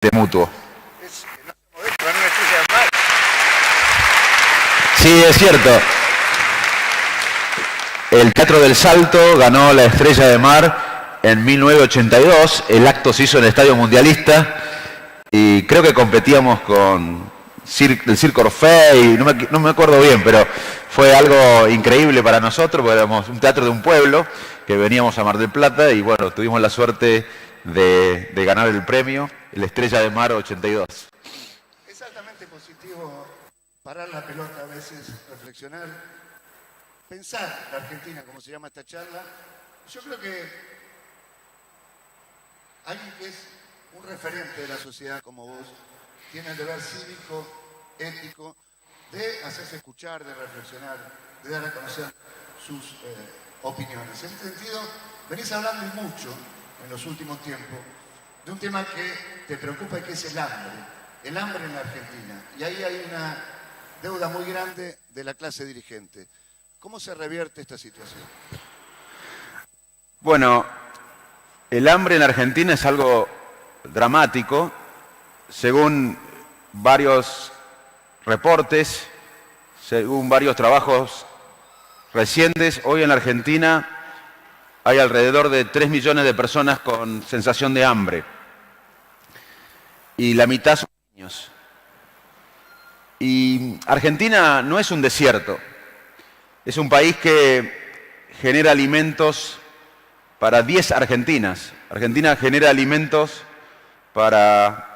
de Mutuo. Sí, es cierto. El Teatro del Salto ganó la Estrella de Mar en 1982. El acto se hizo en el Estadio Mundialista y creo que competíamos con el Circo Orfeo, no me acuerdo bien, pero fue algo increíble para nosotros, porque éramos un teatro de un pueblo que veníamos a Mar del Plata y bueno, tuvimos la suerte de ganar el premio, la Estrella de Mar 82. Es altamente positivo parar la pelota a veces, reflexionar, pensar la Argentina, como se llama esta charla. Yo creo que alguien que es un referente de la sociedad como vos tiene el deber cívico, ético, de hacerse escuchar, de reflexionar, de dar a conocer sus opiniones. En este sentido, venís hablando y mucho en los últimos tiempos de un tema que te preocupa y que es el hambre en la Argentina. Y ahí hay una deuda muy grande de la clase dirigente. ¿Cómo se revierte esta situación? Bueno, el hambre en Argentina es algo dramático. Según varios reportes, según varios trabajos recientes, hoy en la Argentina hay alrededor de 3 millones de personas con sensación de hambre. Y la mitad son niños. Y Argentina no es un desierto. Es un país que genera alimentos para 10 Argentinas. Argentina genera alimentos para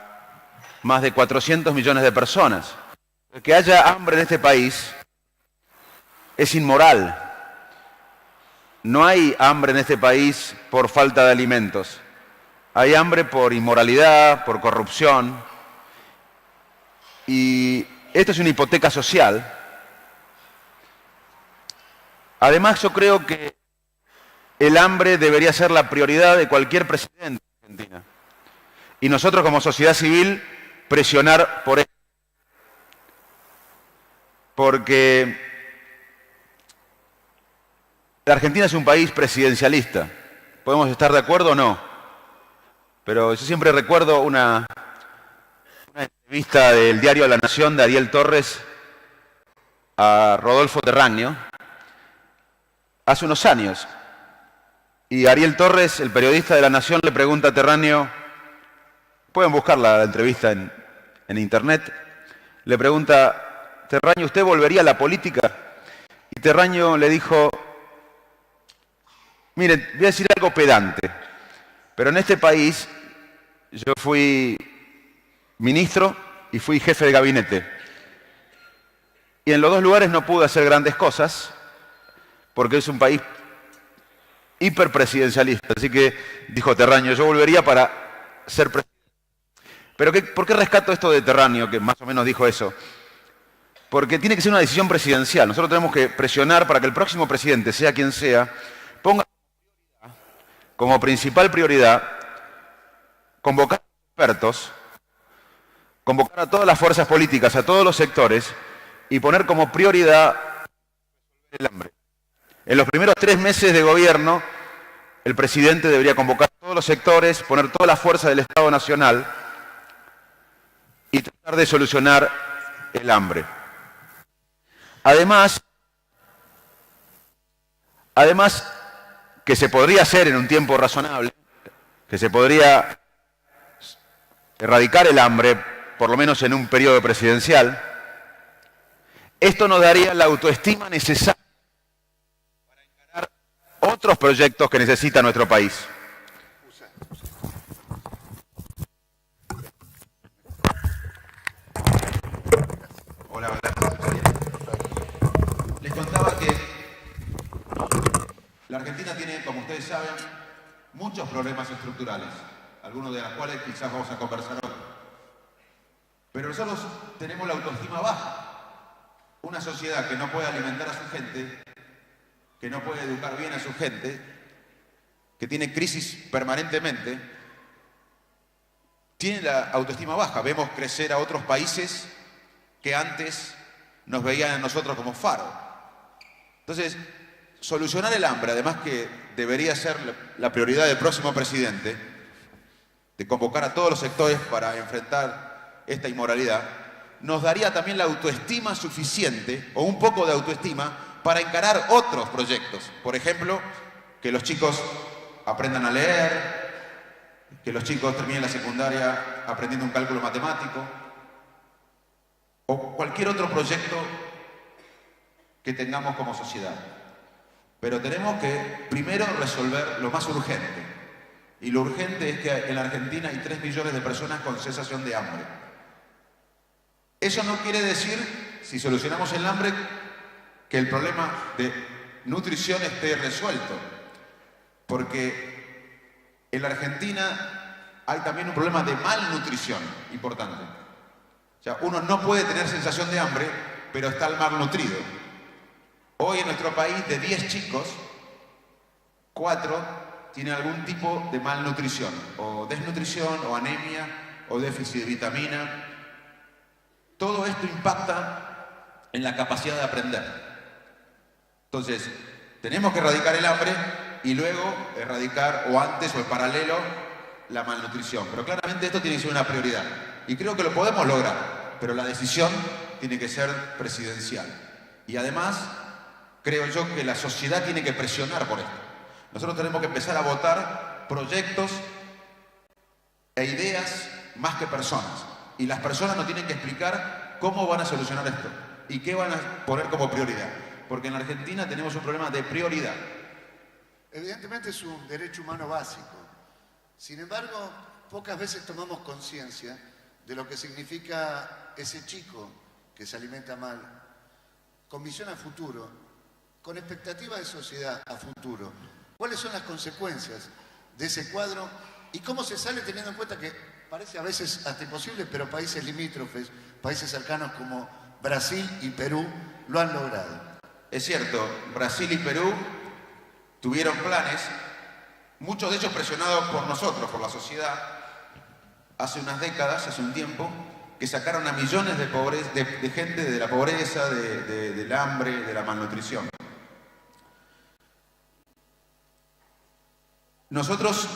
más de 400 millones de personas. Que haya hambre en este país es inmoral. No hay hambre en este país por falta de alimentos. Hay hambre por inmoralidad, por corrupción. Y esto es una hipoteca social. Además, yo creo que el hambre debería ser la prioridad de cualquier presidente de Argentina. Y nosotros como sociedad civil presionar por eso. Porque la Argentina es un país presidencialista. Podemos estar de acuerdo o no. Pero yo siempre recuerdo una entrevista del diario La Nación de Ariel Torres a Rodolfo Terragno hace unos años. Y Ariel Torres, el periodista de La Nación, le pregunta a Terragno, pueden buscar la entrevista en internet, le pregunta, Terragno, ¿usted volvería a la política? Y Terragno le dijo, miren, voy a decir algo pedante, pero en este país yo fui ministro y fui jefe de gabinete. Y en los dos lugares no pude hacer grandes cosas, porque es un país hiperpresidencialista. Así que, dijo Terragno, yo volvería para ser presidente. Pero ¿por qué rescato esto de Terragno, que más o menos dijo eso? Porque tiene que ser una decisión presidencial. Nosotros tenemos que presionar para que el próximo presidente, sea quien sea, ponga como principal prioridad convocar a expertos, convocar a todas las fuerzas políticas, a todos los sectores, y poner como prioridad el hambre. En los primeros 3 meses de gobierno, el presidente debería convocar a todos los sectores, poner toda la fuerza del Estado Nacional y tratar de solucionar el hambre. Además, que se podría hacer en un tiempo razonable, que se podría erradicar el hambre, por lo menos en un periodo presidencial, esto nos daría la autoestima necesaria para encarar otros proyectos que necesita nuestro país. Hola, les contaba que la Argentina tiene, como ustedes saben, muchos problemas estructurales, algunos de los cuales quizás vamos a conversar hoy. Pero nosotros tenemos la autoestima baja. Una sociedad que no puede alimentar a su gente, que no puede educar bien a su gente, que tiene crisis permanentemente, tiene la autoestima baja. Vemos crecer a otros países que antes nos veían a nosotros como faro. Entonces, solucionar el hambre, además que debería ser la prioridad del próximo presidente, de convocar a todos los sectores para enfrentar esta inmoralidad, nos daría también la autoestima suficiente, o un poco de autoestima, para encarar otros proyectos. Por ejemplo, que los chicos aprendan a leer, que los chicos terminen la secundaria aprendiendo un cálculo matemático, o cualquier otro proyecto que tengamos como sociedad. Pero tenemos que primero resolver lo más urgente. Y lo urgente es que en la Argentina hay 3 millones de personas con cesación de hambre. Eso no quiere decir, si solucionamos el hambre, que el problema de nutrición esté resuelto. Porque en la Argentina hay también un problema de malnutrición importante. O sea, uno no puede tener sensación de hambre, pero está malnutrido. Hoy en nuestro país, de 10 chicos, 4 tienen algún tipo de malnutrición, o desnutrición, o anemia, o déficit de vitamina. Todo esto impacta en la capacidad de aprender. Entonces, tenemos que erradicar el hambre y luego erradicar, o antes o en paralelo, la malnutrición. Pero claramente esto tiene que ser una prioridad. Y creo que lo podemos lograr, pero la decisión tiene que ser presidencial. Y además, creo yo que la sociedad tiene que presionar por esto. Nosotros tenemos que empezar a votar proyectos e ideas más que personas. Y las personas nos tienen que explicar cómo van a solucionar esto y qué van a poner como prioridad. Porque en la Argentina tenemos un problema de prioridad. Evidentemente es un derecho humano básico. Sin embargo, pocas veces tomamos conciencia de lo que significa ese chico que se alimenta mal, con visión a futuro, con expectativa de sociedad a futuro. ¿Cuáles son las consecuencias de ese cuadro y cómo se sale teniendo en cuenta que parece a veces hasta imposible, pero países limítrofes, países cercanos como Brasil y Perú lo han logrado? Es cierto, Brasil y Perú tuvieron planes, muchos de ellos presionados por nosotros, por la sociedad, hace unas décadas, hace un tiempo, que sacaron a millones de gente de la pobreza, del hambre, de la malnutrición. Nosotros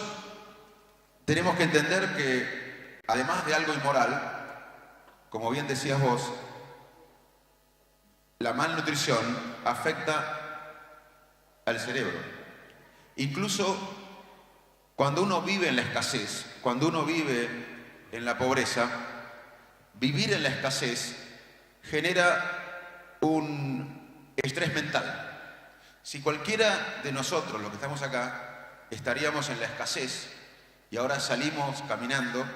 tenemos que entender que, además de algo inmoral, como bien decías vos, la malnutrición afecta al cerebro. Incluso cuando uno vive en la escasez, cuando uno vive en la pobreza, vivir en la escasez genera un estrés mental. Si cualquiera de nosotros, los que estamos acá, estaríamos en la escasez y ahora salimos caminando,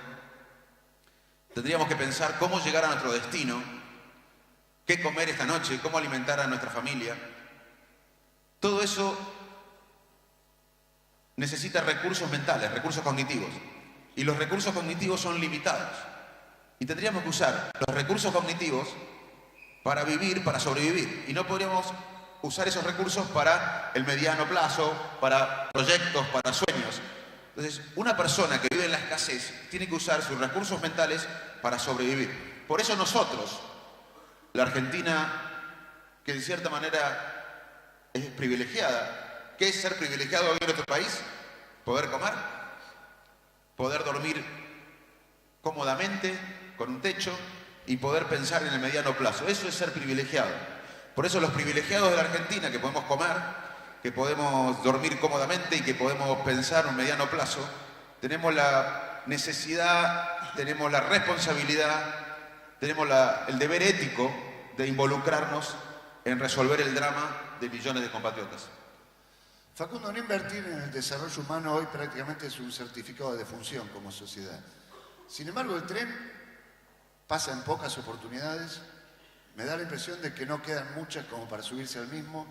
tendríamos que pensar cómo llegar a nuestro destino, qué comer esta noche, cómo alimentar a nuestra familia. Todo eso necesita recursos mentales, recursos cognitivos. Y los recursos cognitivos son limitados. Y tendríamos que usar los recursos cognitivos para vivir, para sobrevivir. Y no podríamos usar esos recursos para el mediano plazo, para proyectos, para sueños. Entonces, una persona que vive en la escasez tiene que usar sus recursos mentales para sobrevivir. Por eso nosotros, la Argentina, que de cierta manera es privilegiada, ¿qué es ser privilegiado hoy en nuestro país? Poder comer, poder dormir cómodamente, con un techo, y poder pensar en el mediano plazo. Eso es ser privilegiado. Por eso los privilegiados de la Argentina, que podemos comer, que podemos dormir cómodamente y que podemos pensar en un mediano plazo, tenemos la necesidad, tenemos la responsabilidad, tenemos el deber ético de involucrarnos en resolver el drama de millones de compatriotas. Facundo, no invertir en el desarrollo humano hoy prácticamente es un certificado de defunción como sociedad. Sin embargo, el tren pasa en pocas oportunidades. Me da la impresión de que no quedan muchas como para subirse al mismo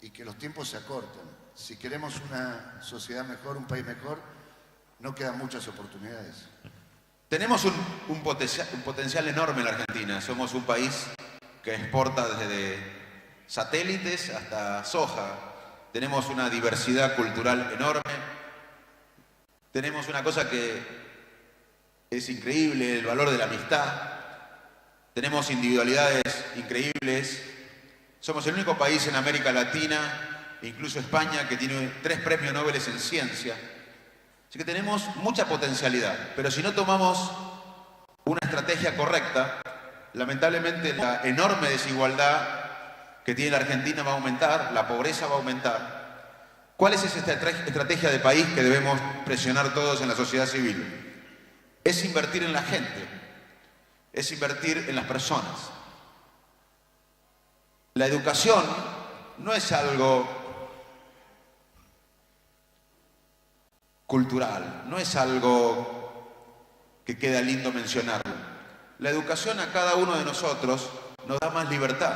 y que los tiempos se acortan. Si queremos una sociedad mejor, un país mejor, no quedan muchas oportunidades. Tenemos un potencial enorme en la Argentina. Somos un país que exporta desde satélites hasta soja. Tenemos una diversidad cultural enorme. Tenemos una cosa que es increíble, el valor de la amistad. Tenemos individualidades increíbles. Somos el único país en América Latina, incluso España, que tiene 3 premios Nobel en ciencia. O Así que tenemos mucha potencialidad, pero si no tomamos una estrategia correcta, lamentablemente la enorme desigualdad que tiene la Argentina va a aumentar, la pobreza va a aumentar. ¿Cuál es esa estrategia de país que debemos presionar todos en la sociedad civil? Es invertir en la gente, es invertir en las personas. La educación no es algo cultural, no es algo que queda lindo mencionarlo. La educación a cada uno de nosotros nos da más libertad,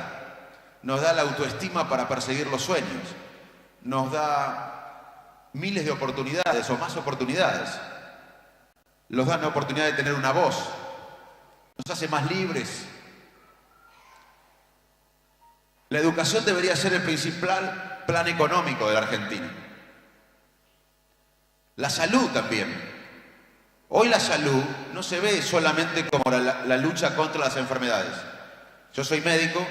nos da la autoestima para perseguir los sueños, nos da miles de oportunidades o más oportunidades, nos da la oportunidad de tener una voz, nos hace más libres. La educación debería ser el principal plan económico de la Argentina. La salud también. Hoy la salud no se ve solamente como la lucha contra las enfermedades. Yo soy médico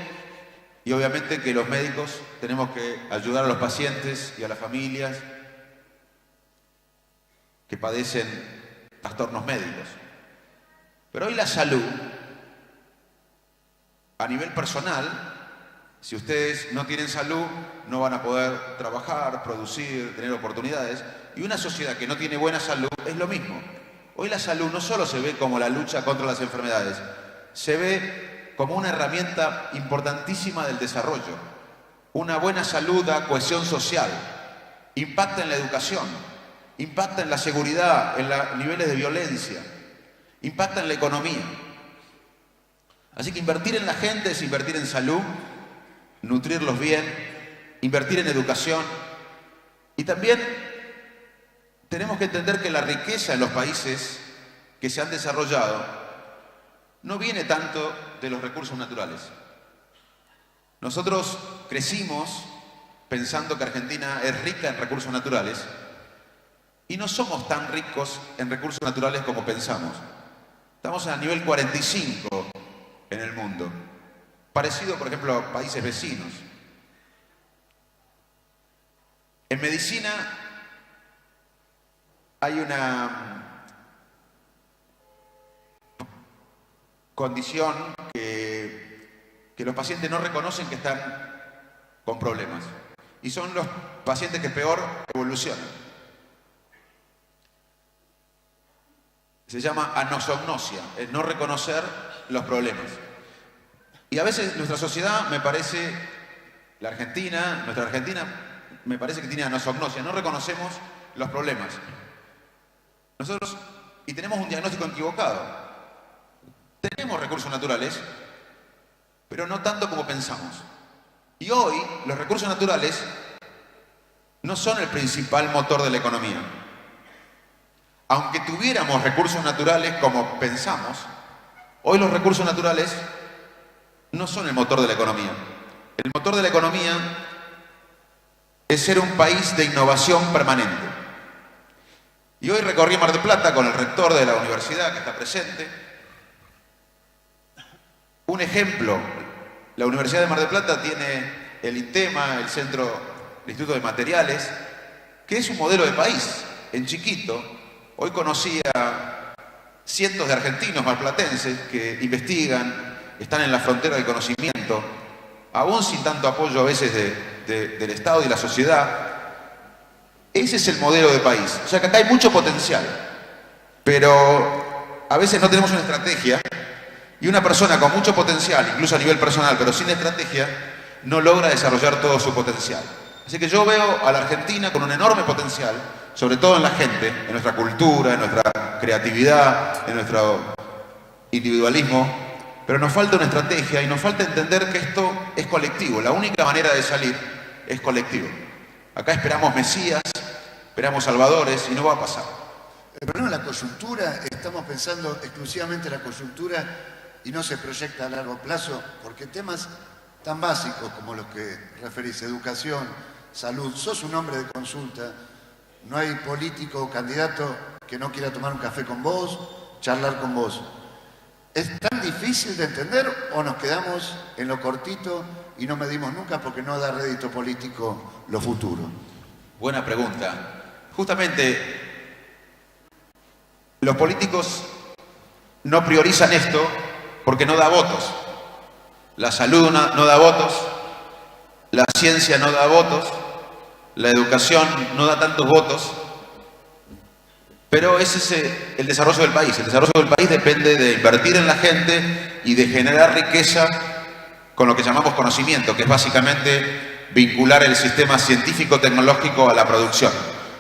y obviamente que los médicos tenemos que ayudar a los pacientes y a las familias que padecen trastornos médicos. Pero hoy la salud, a nivel personal, si ustedes no tienen salud, no van a poder trabajar, producir, tener oportunidades. Y una sociedad que no tiene buena salud es lo mismo. Hoy la salud no solo se ve como la lucha contra las enfermedades, se ve como una herramienta importantísima del desarrollo. Una buena salud da cohesión social, impacta en la educación, impacta en la seguridad, en los niveles de violencia, impacta en la economía. Así que invertir en la gente es invertir en salud, nutrirlos bien, invertir en educación. Y también tenemos que entender que la riqueza en los países que se han desarrollado no viene tanto de los recursos naturales. Nosotros crecimos pensando que Argentina es rica en recursos naturales y no somos tan ricos en recursos naturales como pensamos. Estamos a nivel 45 en el mundo, parecido, por ejemplo, a países vecinos. En medicina hay una condición que los pacientes no reconocen que están con problemas. Y son los pacientes que peor evolucionan. Se llama anosognosia, el no reconocer los problemas. Y a veces nuestra sociedad, me parece, nuestra Argentina, me parece que tiene anosognosia, no reconocemos los problemas. Nosotros, y tenemos un diagnóstico equivocado. Tenemos recursos naturales, pero no tanto como pensamos. Y hoy los recursos naturales no son el principal motor de la economía. Aunque tuviéramos recursos naturales como pensamos, hoy los recursos naturales no son el motor de la economía. El motor de la economía es ser un país de innovación permanente. Y hoy recorrí Mar del Plata con el rector de la universidad que está presente. Un ejemplo, la Universidad de Mar del Plata tiene el INTEMA, el Instituto de Materiales, que es un modelo de país, en chiquito. Hoy conocí a cientos de argentinos marplatenses que investigan, están en la frontera del conocimiento, aún sin tanto apoyo a veces del Estado y la sociedad. Ese es el modelo de país. O sea que acá hay mucho potencial, pero a veces no tenemos una estrategia y una persona con mucho potencial, incluso a nivel personal, pero sin estrategia, no logra desarrollar todo su potencial. Así que yo veo a la Argentina con un enorme potencial, sobre todo en la gente, en nuestra cultura, en nuestra creatividad, en nuestro individualismo, pero nos falta una estrategia y nos falta entender que esto es colectivo. La única manera de salir es colectivo. Acá esperamos mesías, esperamos salvadores y no va a pasar. El problema es la coyuntura, estamos pensando exclusivamente en la coyuntura y no se proyecta a largo plazo, porque temas tan básicos como los que referís, educación, salud, sos un hombre de consulta, no hay político o candidato que no quiera tomar un café con vos, charlar con vos. ¿Es tan difícil de entender o nos quedamos en lo cortito y no medimos nunca porque no da rédito político lo futuro? Buena pregunta. Justamente Los políticos no priorizan esto porque no da votos. La salud no da votos, la ciencia no da votos, la educación no da tantos votos, pero ese es el desarrollo del país. El desarrollo del país depende de invertir en la gente y de generar riqueza con lo que llamamos conocimiento, que es básicamente vincular el sistema científico-tecnológico a la producción.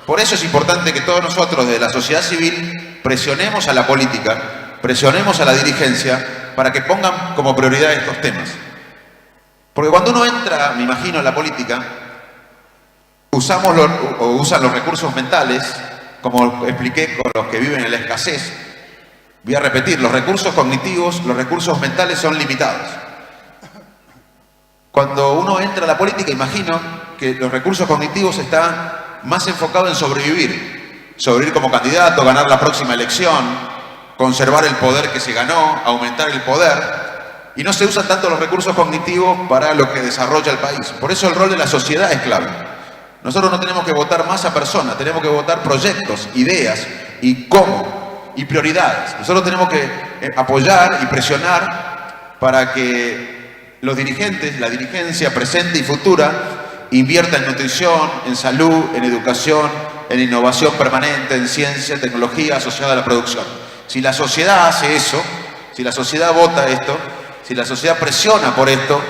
Por eso es importante que todos nosotros de la sociedad civil presionemos a la política, presionemos a la dirigencia para que pongan como prioridad estos temas. Porque cuando uno entra, me imagino, en la política, usan los recursos mentales, como expliqué con los que viven en la escasez. Voy a repetir, los recursos cognitivos, los recursos mentales son limitados. Cuando uno entra a la política, imagino que los recursos cognitivos están más enfocados en sobrevivir. Sobrevivir como candidato, ganar la próxima elección, conservar el poder que se ganó, aumentar el poder. Y no se usan tanto los recursos cognitivos para lo que desarrolla el país. Por eso el rol de la sociedad es clave. Nosotros no tenemos que votar masa personas, tenemos que votar proyectos, ideas y cómo, y prioridades. Nosotros tenemos que apoyar y presionar para que los dirigentes, la dirigencia presente y futura, invierta en nutrición, en salud, en educación, en innovación permanente, en ciencia, tecnología asociada a la producción. Si la sociedad hace eso, si la sociedad vota esto, si la sociedad presiona por esto,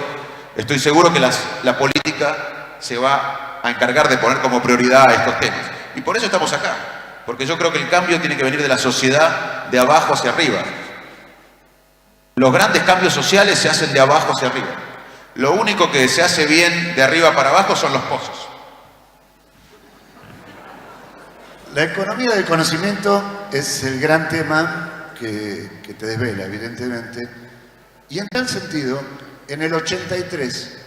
estoy seguro que la política se va a encargar de poner como prioridad estos temas. Y por eso estamos acá, porque yo creo que el cambio tiene que venir de la sociedad de abajo hacia arriba. Los grandes cambios sociales se hacen de abajo hacia arriba. Lo único que se hace bien de arriba para abajo son los pozos. La economía del conocimiento es el gran tema que te desvela, evidentemente. Y en tal sentido, en el 83,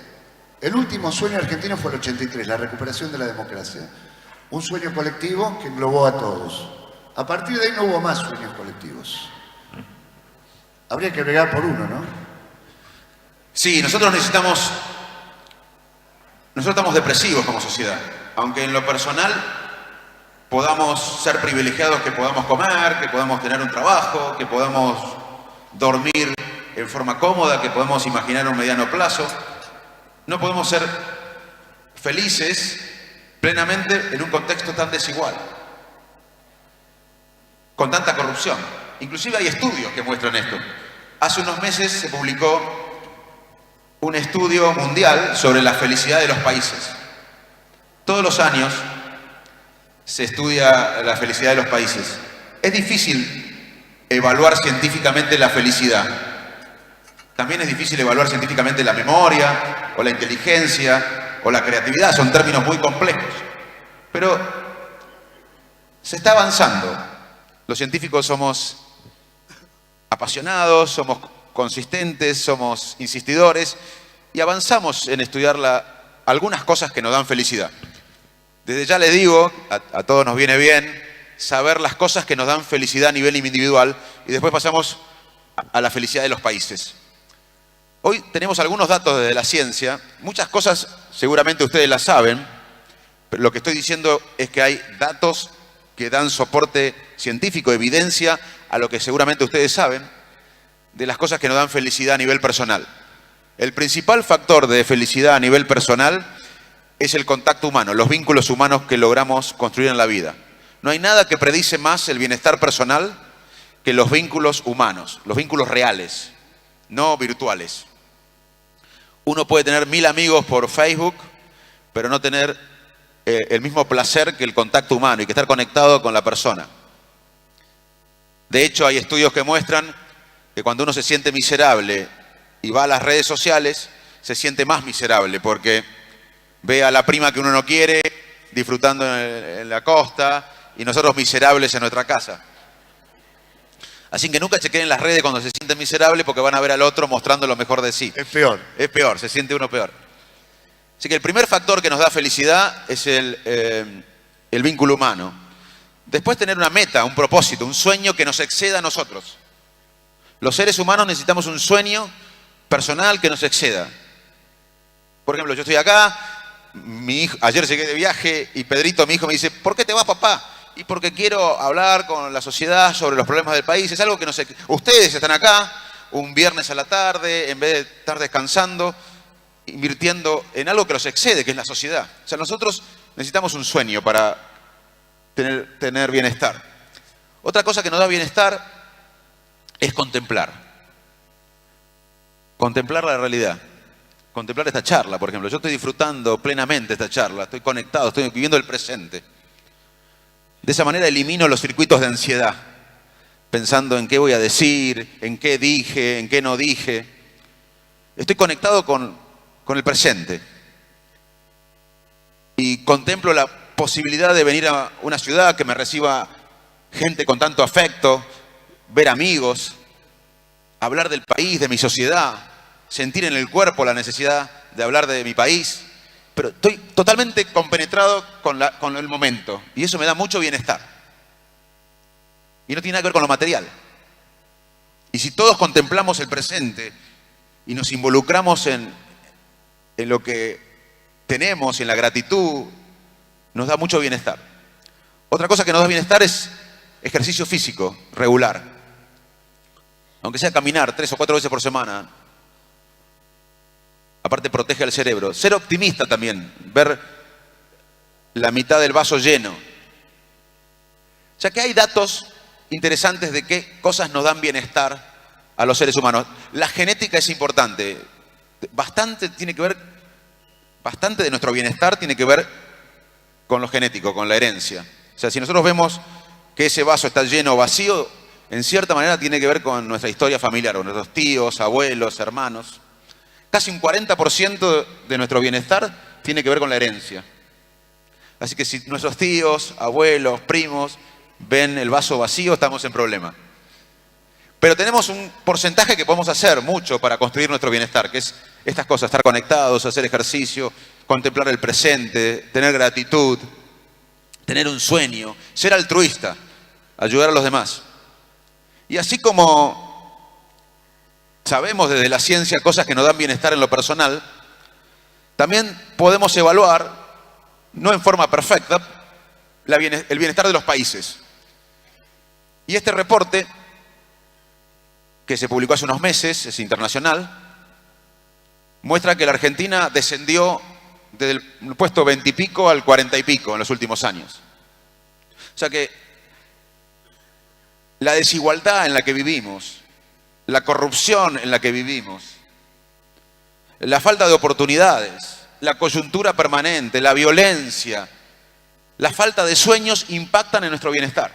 el último sueño argentino fue el 83, la recuperación de la democracia. Un sueño colectivo que englobó a todos. A partir de ahí no hubo más sueños colectivos. Habría que bregar por uno, ¿no? Sí, nosotros estamos depresivos como sociedad. Aunque en lo personal podamos ser privilegiados, que podamos comer, que podamos tener un trabajo, que podamos dormir en forma cómoda, que podemos imaginar un mediano plazo, no podemos ser felices plenamente en un contexto tan desigual, con tanta corrupción. Inclusive hay estudios que muestran esto. Hace unos meses se publicó un estudio mundial sobre la felicidad de los países. Todos los años se estudia la felicidad de los países. Es difícil evaluar científicamente la felicidad. También es difícil evaluar científicamente la memoria, o la inteligencia, o la creatividad. Son términos muy complejos. Pero se está avanzando. Los científicos somos apasionados, somos consistentes, somos insistidores y avanzamos en estudiar algunas cosas que nos dan felicidad. Desde ya les digo, a todos nos viene bien saber las cosas que nos dan felicidad a nivel individual y después pasamos a la felicidad de los países. Hoy tenemos algunos datos desde la ciencia, muchas cosas seguramente ustedes las saben, pero lo que estoy diciendo es que hay datos que dan soporte científico, evidencia a lo que seguramente ustedes saben de las cosas que nos dan felicidad a nivel personal. El principal factor de felicidad a nivel personal es el contacto humano, los vínculos humanos que logramos construir en la vida. No hay nada que predice más el bienestar personal que los vínculos humanos, los vínculos reales, no virtuales. Uno puede tener 1000 amigos por Facebook, pero no tener el mismo placer que el contacto humano y que estar conectado con la persona. De hecho, hay estudios que muestran que cuando uno se siente miserable y va a las redes sociales, se siente más miserable porque ve a la prima que uno no quiere disfrutando en la costa y nosotros miserables en nuestra casa. Así que nunca chequen en las redes cuando se sienten miserables porque van a ver al otro mostrando lo mejor de sí. Es peor. Es peor, se siente uno peor. Así que el primer factor que nos da felicidad es el vínculo humano. Después tener una meta, un propósito, un sueño que nos exceda a nosotros. Los seres humanos necesitamos un sueño personal que nos exceda. Por ejemplo, yo estoy acá, ayer llegué de viaje y Pedrito, mi hijo, me dice, ¿por qué te vas, papá? y porque quiero hablar con la sociedad sobre los problemas del país. Es algo que no sé. Ustedes están acá un viernes a la tarde, en vez de estar descansando, invirtiendo en algo que los excede, que es la sociedad. O sea, nosotros necesitamos un sueño para tener bienestar. Otra cosa que nos da bienestar es contemplar. Contemplar la realidad. Contemplar esta charla, por ejemplo. Yo estoy disfrutando plenamente esta charla, estoy conectado, estoy viviendo el presente. De esa manera elimino los circuitos de ansiedad, pensando en qué voy a decir, en qué dije, en qué no dije. Estoy conectado con el presente. Y contemplo la posibilidad de venir a una ciudad que me reciba gente con tanto afecto, ver amigos, hablar del país, de mi sociedad, sentir en el cuerpo la necesidad de hablar de mi país, pero estoy totalmente compenetrado con el momento y eso me da mucho bienestar. Y no tiene nada que ver con lo material. Y si todos contemplamos el presente y nos involucramos en lo que tenemos, en la gratitud, nos da mucho bienestar. Otra cosa que nos da bienestar es ejercicio físico regular. Aunque sea caminar 3 o 4 veces por semana. Aparte protege al cerebro. Ser optimista también, ver la mitad del vaso lleno. O sea que hay datos interesantes de qué cosas nos dan bienestar a los seres humanos. La genética es importante. Bastante de nuestro bienestar tiene que ver con lo genético, con la herencia. O sea, si nosotros vemos que ese vaso está lleno o vacío, en cierta manera tiene que ver con nuestra historia familiar, con nuestros tíos, abuelos, hermanos. Casi un 40% de nuestro bienestar tiene que ver con la herencia. Así que si nuestros tíos, abuelos, primos ven el vaso vacío, estamos en problema. Pero tenemos un porcentaje que podemos hacer mucho para construir nuestro bienestar, que es estas cosas, estar conectados, hacer ejercicio, contemplar el presente, tener gratitud, tener un sueño, ser altruista, ayudar a los demás. Y así como sabemos desde la ciencia cosas que nos dan bienestar en lo personal, también podemos evaluar, no en forma perfecta, el bienestar de los países. Y este reporte, que se publicó hace unos meses, es internacional, muestra que la Argentina descendió desde el puesto 20 y pico al 40 y pico en los últimos años. O sea que la desigualdad en la que vivimos, la corrupción en la que vivimos, la falta de oportunidades, la coyuntura permanente, la violencia, la falta de sueños impactan en nuestro bienestar.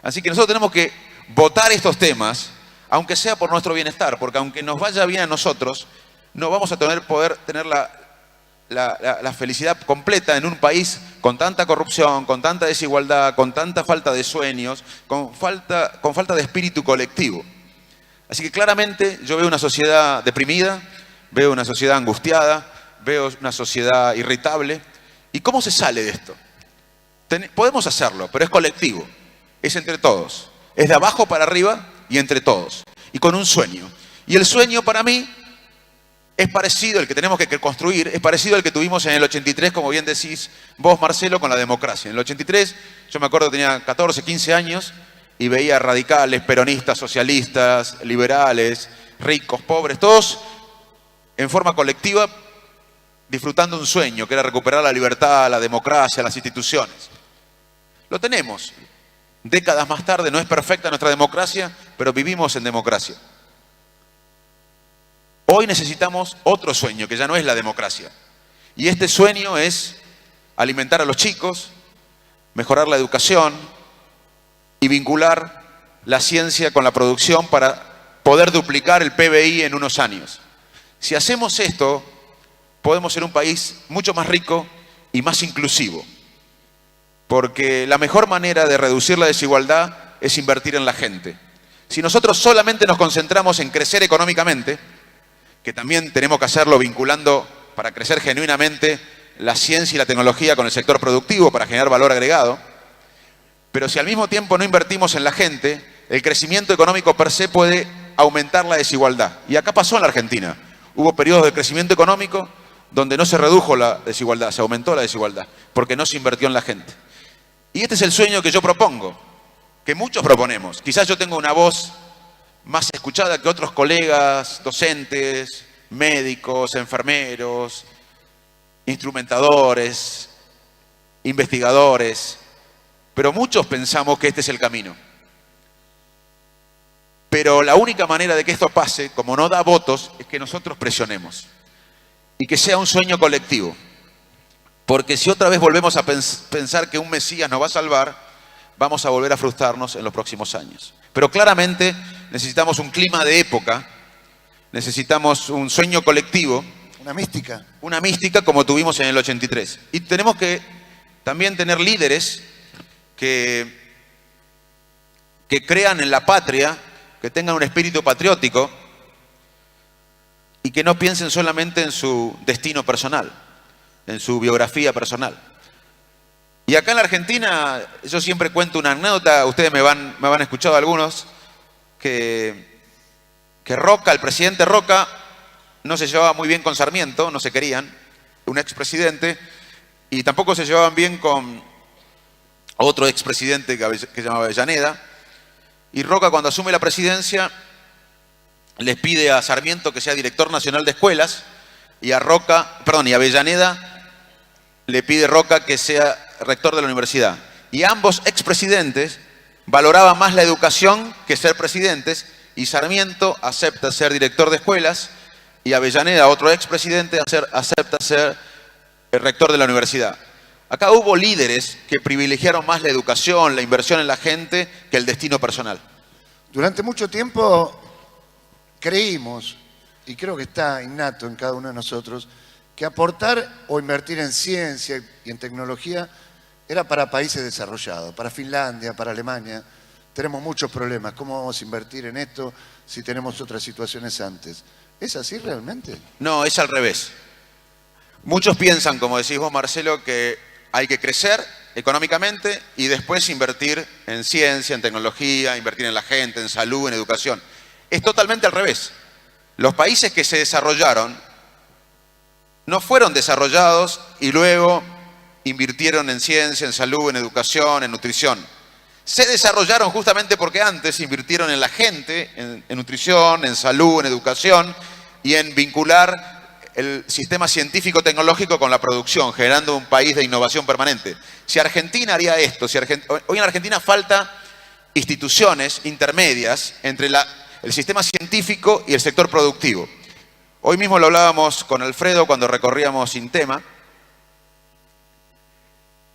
Así que nosotros tenemos que votar estos temas, aunque sea por nuestro bienestar, porque aunque nos vaya bien a nosotros, no vamos a poder tener la felicidad completa en un país con tanta corrupción, con tanta desigualdad, con tanta falta de sueños, con falta de espíritu colectivo. Así que claramente yo veo una sociedad deprimida, veo una sociedad angustiada, veo una sociedad irritable. ¿Y cómo se sale de esto? Podemos hacerlo, pero es colectivo, es entre todos, es de abajo para arriba y entre todos, y con un sueño. Y el sueño para mí es parecido, el que tenemos que construir, es parecido al que tuvimos en el 83, como bien decís vos, Marcelo, con la democracia. En el 83, yo me acuerdo que tenía 14, 15 años y veía radicales, peronistas, socialistas, liberales, ricos, pobres, todos en forma colectiva disfrutando un sueño, que era recuperar la libertad, la democracia, las instituciones. Lo tenemos. Décadas más tarde, no es perfecta nuestra democracia, pero vivimos en democracia. Hoy necesitamos otro sueño, que ya no es la democracia. Y este sueño es alimentar a los chicos, mejorar la educación y vincular la ciencia con la producción para poder duplicar el PBI en unos años. Si hacemos esto, podemos ser un país mucho más rico y más inclusivo. Porque la mejor manera de reducir la desigualdad es invertir en la gente. Si nosotros solamente nos concentramos en crecer económicamente, que también tenemos que hacerlo vinculando para crecer genuinamente la ciencia y la tecnología con el sector productivo para generar valor agregado, pero si al mismo tiempo no invertimos en la gente, el crecimiento económico per se puede aumentar la desigualdad. Y acá pasó en la Argentina. Hubo periodos de crecimiento económico donde no se redujo la desigualdad, se aumentó la desigualdad, porque no se invirtió en la gente. Y este es el sueño que yo propongo, que muchos proponemos. Quizás yo tengo una voz más escuchada que otros colegas, docentes, médicos, enfermeros, instrumentadores, investigadores, pero muchos pensamos que este es el camino. Pero la única manera de que esto pase, como no da votos, es que nosotros presionemos y que sea un sueño colectivo. Porque si otra vez volvemos a pensar que un Mesías nos va a salvar, vamos a volver a frustrarnos en los próximos años. Pero claramente necesitamos un clima de época, necesitamos un sueño colectivo. Una mística. Una mística como tuvimos en el 83. Y tenemos que también tener líderes que crean en la patria, que tengan un espíritu patriótico y que no piensen solamente en su destino personal, en su biografía personal. Y acá en la Argentina, yo siempre cuento una anécdota, ustedes me han escuchado algunos, que Roca, el presidente Roca, no se llevaba muy bien con Sarmiento, no se querían, un expresidente, y tampoco se llevaban bien con otro expresidente que se llamaba Avellaneda. Y Roca, cuando asume la presidencia, les pide a Sarmiento que sea director nacional de escuelas, y a Avellaneda le pide Roca que sea rector de la universidad. Y ambos expresidentes valoraban más la educación que ser presidentes, y Sarmiento acepta ser director de escuelas, y Avellaneda, otro expresidente, acepta ser el rector de la universidad. Acá hubo líderes que privilegiaron más la educación, la inversión en la gente, que el destino personal. Durante mucho tiempo creímos, y creo que está innato en cada uno de nosotros, que aportar o invertir en ciencia y en tecnología era para países desarrollados, para Finlandia, para Alemania. Tenemos muchos problemas. ¿Cómo vamos a invertir en esto si tenemos otras situaciones antes? ¿Es así realmente? No, es al revés. Muchos piensan, como decís vos, Marcelo, que hay que crecer económicamente y después invertir en ciencia, en tecnología, invertir en la gente, en salud, en educación. Es totalmente al revés. Los países que se desarrollaron no fueron desarrollados y luego invirtieron en ciencia, en salud, en educación, en nutrición. Se desarrollaron justamente porque antes invirtieron en la gente, en nutrición, en salud, en educación y en vincular el sistema científico-tecnológico con la producción, generando un país de innovación permanente. Si Argentina haría esto, hoy en Argentina falta instituciones intermedias entre el sistema científico y el sector productivo. Hoy mismo lo hablábamos con Alfredo cuando recorríamos Intema.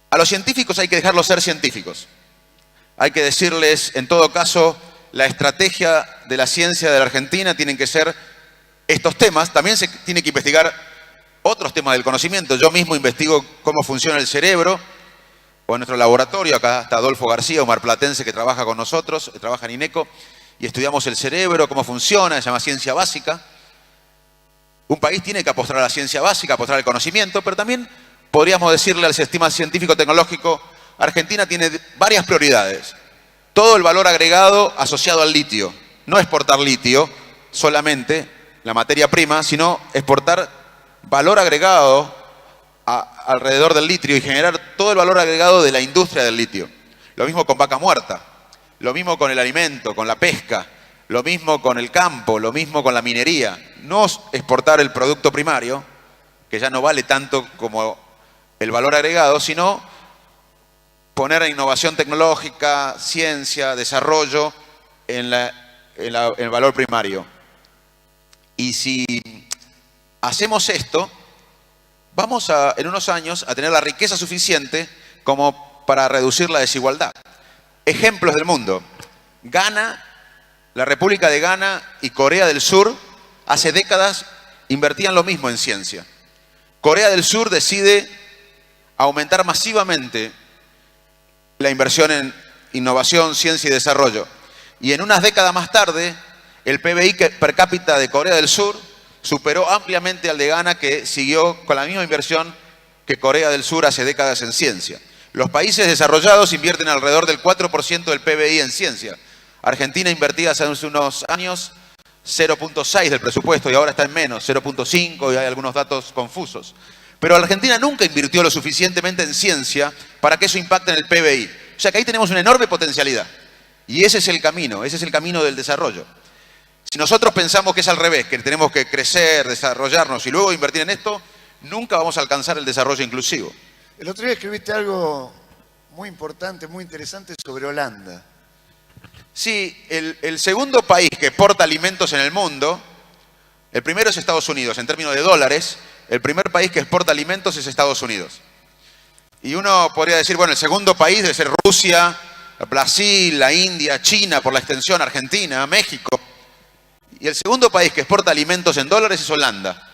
A los científicos hay que dejarlos ser científicos. Hay que decirles, en todo caso, la estrategia de la ciencia de la Argentina tienen que ser estos temas. También se tiene que investigar otros temas del conocimiento. Yo mismo investigo cómo funciona el cerebro, o en nuestro laboratorio, acá está Adolfo García, un marplatense que trabaja con nosotros, que trabaja en INECO, y estudiamos el cerebro, cómo funciona, se llama ciencia básica. Un país tiene que apostar a la ciencia básica, apostar al conocimiento, pero también podríamos decirle al sistema científico-tecnológico, Argentina tiene varias prioridades. Todo el valor agregado asociado al litio. No exportar litio solamente, la materia prima, sino exportar valor agregado alrededor del litio y generar todo el valor agregado de la industria del litio. Lo mismo con vaca muerta, lo mismo con el alimento, con la pesca, lo mismo con el campo, lo mismo con la minería. No exportar el producto primario, que ya no vale tanto como el valor agregado, sino poner innovación tecnológica, ciencia, desarrollo en el valor primario. Y si hacemos esto, vamos en unos años a tener la riqueza suficiente como para reducir la desigualdad. Ejemplos del mundo. Ghana, la República de Ghana y Corea del Sur hace décadas invertían lo mismo en ciencia. Corea del Sur decide aumentar masivamente la inversión en innovación, ciencia y desarrollo. Y en unas décadas más tarde, el PBI per cápita de Corea del Sur superó ampliamente al de Ghana, que siguió con la misma inversión que Corea del Sur hace décadas en ciencia. Los países desarrollados invierten alrededor del 4% del PBI en ciencia. Argentina invertía hace unos años 0.6 del presupuesto y ahora está en menos, 0.5, y hay algunos datos confusos. Pero Argentina nunca invirtió lo suficientemente en ciencia para que eso impacte en el PBI. O sea que ahí tenemos una enorme potencialidad. Y ese es el camino del desarrollo. Si nosotros pensamos que es al revés, que tenemos que crecer, desarrollarnos y luego invertir en esto, nunca vamos a alcanzar el desarrollo inclusivo. El otro día escribiste algo muy importante, muy interesante sobre Holanda. Sí, el segundo país que exporta alimentos en el mundo, el primero es Estados Unidos, en términos de dólares, el primer país que exporta alimentos es Estados Unidos. Y uno podría decir, bueno, el segundo país debe ser Rusia, Brasil, la India, China, por la extensión, Argentina, México. Y el segundo país que exporta alimentos en dólares es Holanda.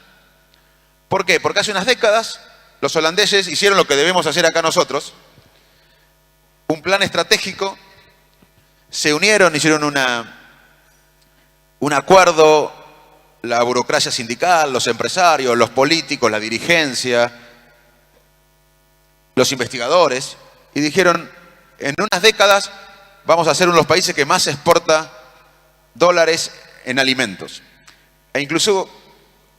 ¿Por qué? Porque hace unas décadas los holandeses hicieron lo que debemos hacer acá nosotros, un plan estratégico, se unieron, hicieron un acuerdo, la burocracia sindical, los empresarios, los políticos, la dirigencia, los investigadores, y dijeron, en unas décadas vamos a ser uno de los países que más exporta dólares en alimentos. E incluso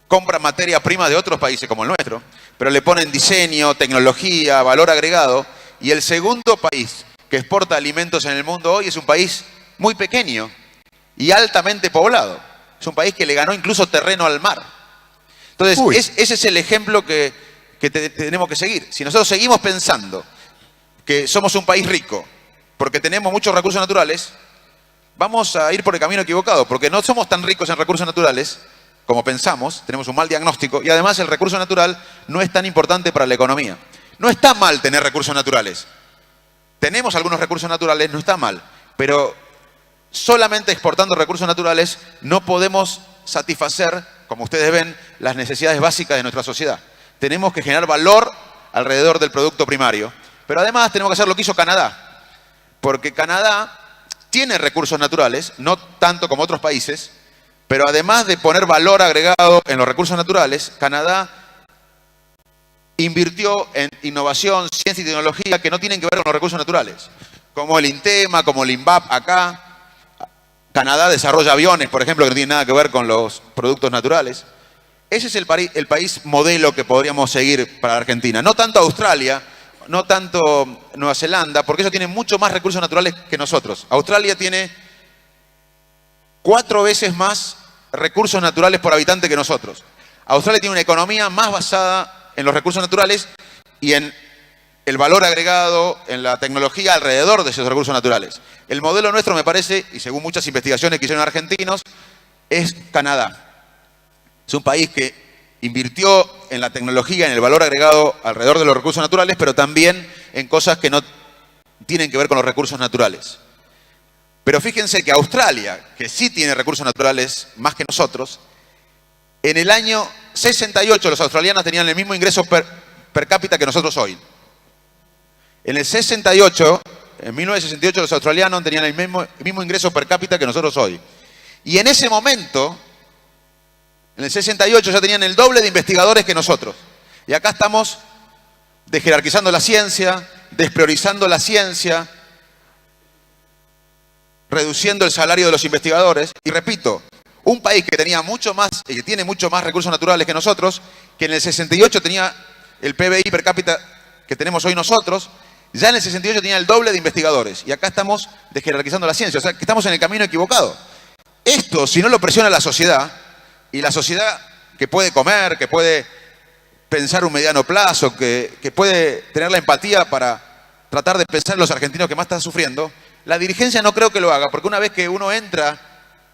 compra materia prima de otros países como el nuestro, pero le ponen diseño, tecnología, valor agregado, y el segundo país que exporta alimentos en el mundo hoy es un país muy pequeño y altamente poblado. Es un país que le ganó incluso terreno al mar. Entonces, ese es el ejemplo que tenemos que seguir. Si nosotros seguimos pensando que somos un país rico porque tenemos muchos recursos naturales, vamos a ir por el camino equivocado, porque no somos tan ricos en recursos naturales como pensamos, tenemos un mal diagnóstico, y además el recurso natural no es tan importante para la economía. No está mal tener recursos naturales. Tenemos algunos recursos naturales, no está mal, pero solamente exportando recursos naturales no podemos satisfacer, como ustedes ven, las necesidades básicas de nuestra sociedad. Tenemos que generar valor alrededor del producto primario, pero además tenemos que hacer lo que hizo Canadá, porque Canadá tiene recursos naturales, no tanto como otros países, pero además de poner valor agregado en los recursos naturales, Canadá invirtió en innovación, ciencia y tecnología que no tienen que ver con los recursos naturales, como el INTEMA, como el INVAP acá. Canadá desarrolla aviones, por ejemplo, que no tienen nada que ver con los productos naturales. Ese es el país modelo que podríamos seguir para Argentina. No tanto Australia, no tanto Nueva Zelanda, porque ellos tienen mucho más recursos naturales que nosotros. Australia tiene 4 veces más recursos naturales por habitante que nosotros. Australia tiene una economía más basada en los recursos naturales y en el valor agregado, en la tecnología alrededor de esos recursos naturales. El modelo nuestro, me parece, y según muchas investigaciones que hicieron argentinos, es Canadá. Es un país que invirtió en la tecnología, en el valor agregado alrededor de los recursos naturales, pero también en cosas que no tienen que ver con los recursos naturales. Pero fíjense que Australia, que sí tiene recursos naturales más que nosotros, en el año 68 los australianos tenían el mismo ingreso per cápita que nosotros hoy. En el 68, en 1968 los australianos tenían el mismo ingreso per cápita que nosotros hoy. Y en ese momento, en el 68 ya tenían el doble de investigadores que nosotros. Y acá estamos desjerarquizando la ciencia, despriorizando la ciencia, reduciendo el salario de los investigadores. Y repito, un país que tenía mucho más, y que tiene mucho más recursos naturales que nosotros, que en el 68 tenía el PBI per cápita que tenemos hoy nosotros, ya en el 68 tenía el doble de investigadores. Y acá estamos desjerarquizando la ciencia. O sea, que estamos en el camino equivocado. Esto, si no lo presiona la sociedad, y la sociedad que puede comer, que puede pensar un mediano plazo, que puede tener la empatía para tratar de pensar en los argentinos que más están sufriendo, la dirigencia no creo que lo haga, porque una vez que uno entra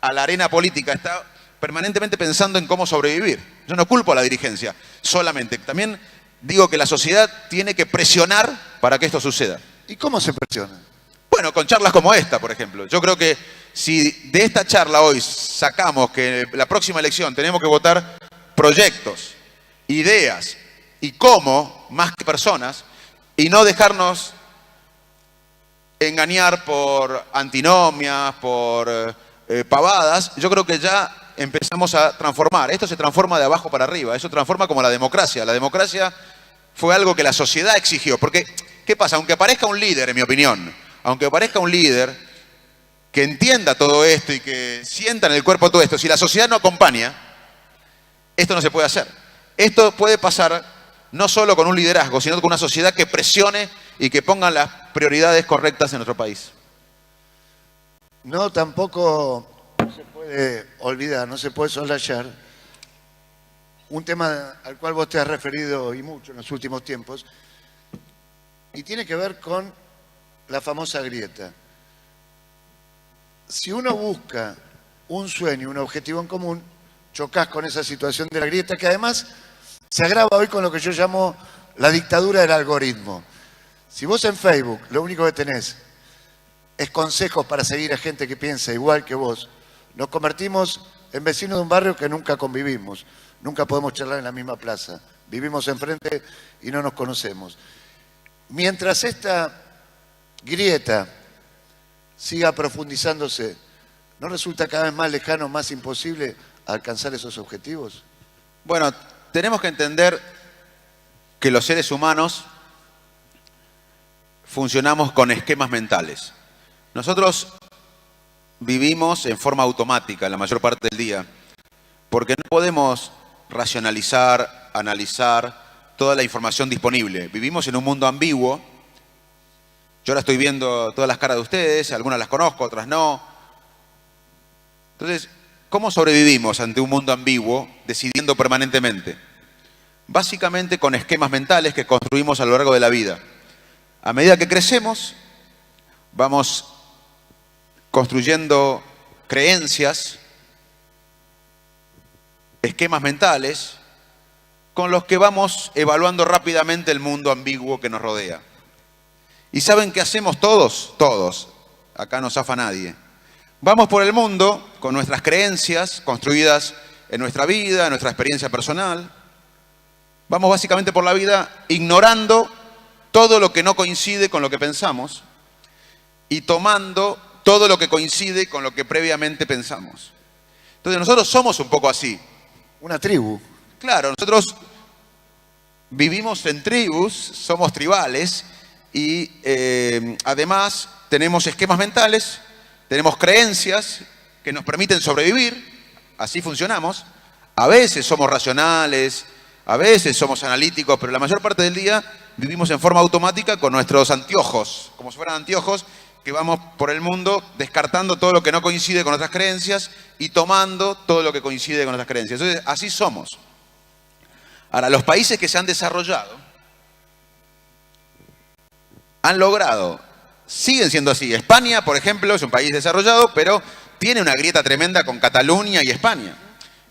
a la arena política está permanentemente pensando en cómo sobrevivir. Yo no culpo a la dirigencia solamente, también digo que la sociedad tiene que presionar para que esto suceda. ¿Y cómo se presiona? Bueno, con charlas como esta, por ejemplo. Yo creo que si de esta charla hoy sacamos que la próxima elección tenemos que votar proyectos, ideas y cómo, más que personas, y no dejarnos engañar por antinomias, por pavadas, yo creo que ya empezamos a transformar. Esto se transforma de abajo para arriba, eso transforma como la democracia. La democracia fue algo que la sociedad exigió, porque, ¿qué pasa? Aunque aparezca un líder, en mi opinión, aunque aparezca un líder que entienda todo esto y que sienta en el cuerpo todo esto, si la sociedad no acompaña, esto no se puede hacer. Esto puede pasar no solo con un liderazgo, sino con una sociedad que presione y que ponga las prioridades correctas en nuestro país. No, tampoco se puede olvidar, no se puede soslayar un tema al cual vos te has referido y mucho en los últimos tiempos, y tiene que ver con la famosa grieta. Si uno busca un sueño, un objetivo en común, chocás con esa situación de la grieta, que además se agrava hoy con lo que yo llamo la dictadura del algoritmo. Si vos en Facebook lo único que tenés es consejos para seguir a gente que piensa igual que vos, nos convertimos en vecinos de un barrio que nunca convivimos, nunca podemos charlar en la misma plaza, vivimos enfrente y no nos conocemos. Mientras esta grieta siga profundizándose, ¿no resulta cada vez más lejano, más imposible alcanzar esos objetivos? Bueno, tenemos que entender que los seres humanos funcionamos con esquemas mentales. Nosotros vivimos en forma automática la mayor parte del día, porque no podemos racionalizar, analizar toda la información disponible. Vivimos en un mundo ambiguo. Yo ahora estoy viendo todas las caras de ustedes, algunas las conozco, otras no. Entonces, ¿cómo sobrevivimos ante un mundo ambiguo, decidiendo permanentemente? Básicamente con esquemas mentales que construimos a lo largo de la vida. A medida que crecemos, vamos construyendo creencias, esquemas mentales, con los que vamos evaluando rápidamente el mundo ambiguo que nos rodea. ¿Y saben qué hacemos todos? Todos. Acá no zafa nadie. Vamos por el mundo con nuestras creencias construidas en nuestra vida, en nuestra experiencia personal. Vamos básicamente por la vida ignorando todo lo que no coincide con lo que pensamos y tomando todo lo que coincide con lo que previamente pensamos. Entonces nosotros somos un poco así. Una tribu. Claro, nosotros vivimos en tribus, somos tribales y además tenemos esquemas mentales, tenemos creencias que nos permiten sobrevivir, así funcionamos. A veces somos racionales, a veces somos analíticos, pero la mayor parte del día vivimos en forma automática con nuestros anteojos, como si fueran anteojos, que vamos por el mundo descartando todo lo que no coincide con nuestras creencias y tomando todo lo que coincide con nuestras creencias. Entonces, así somos. Ahora, los países que se han desarrollado han logrado, siguen siendo así. España, por ejemplo, es un país desarrollado, pero tiene una grieta tremenda con Cataluña y España.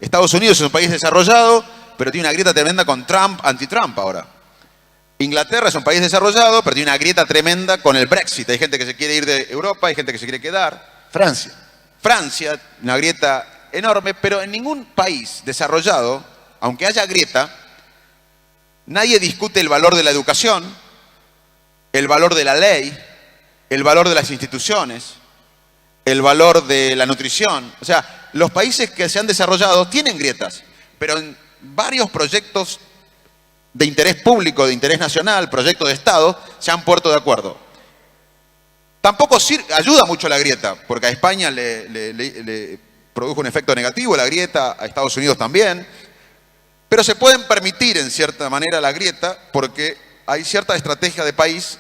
Estados Unidos es un país desarrollado, pero tiene una grieta tremenda con Trump, anti-Trump ahora. Inglaterra es un país desarrollado, pero tiene una grieta tremenda con el Brexit. Hay gente que se quiere ir de Europa, hay gente que se quiere quedar. Francia, una grieta enorme, pero en ningún país desarrollado, aunque haya grieta, nadie discute el valor de la educación, el valor de la ley, el valor de las instituciones, el valor de la nutrición. O sea, los países que se han desarrollado tienen grietas, pero en varios proyectos de interés público, de interés nacional, proyectos de Estado, se han puesto de acuerdo. Tampoco ayuda mucho la grieta, porque a España le produjo un efecto negativo la grieta, a Estados Unidos también, pero se pueden permitir en cierta manera la grieta porque hay cierta estrategia de país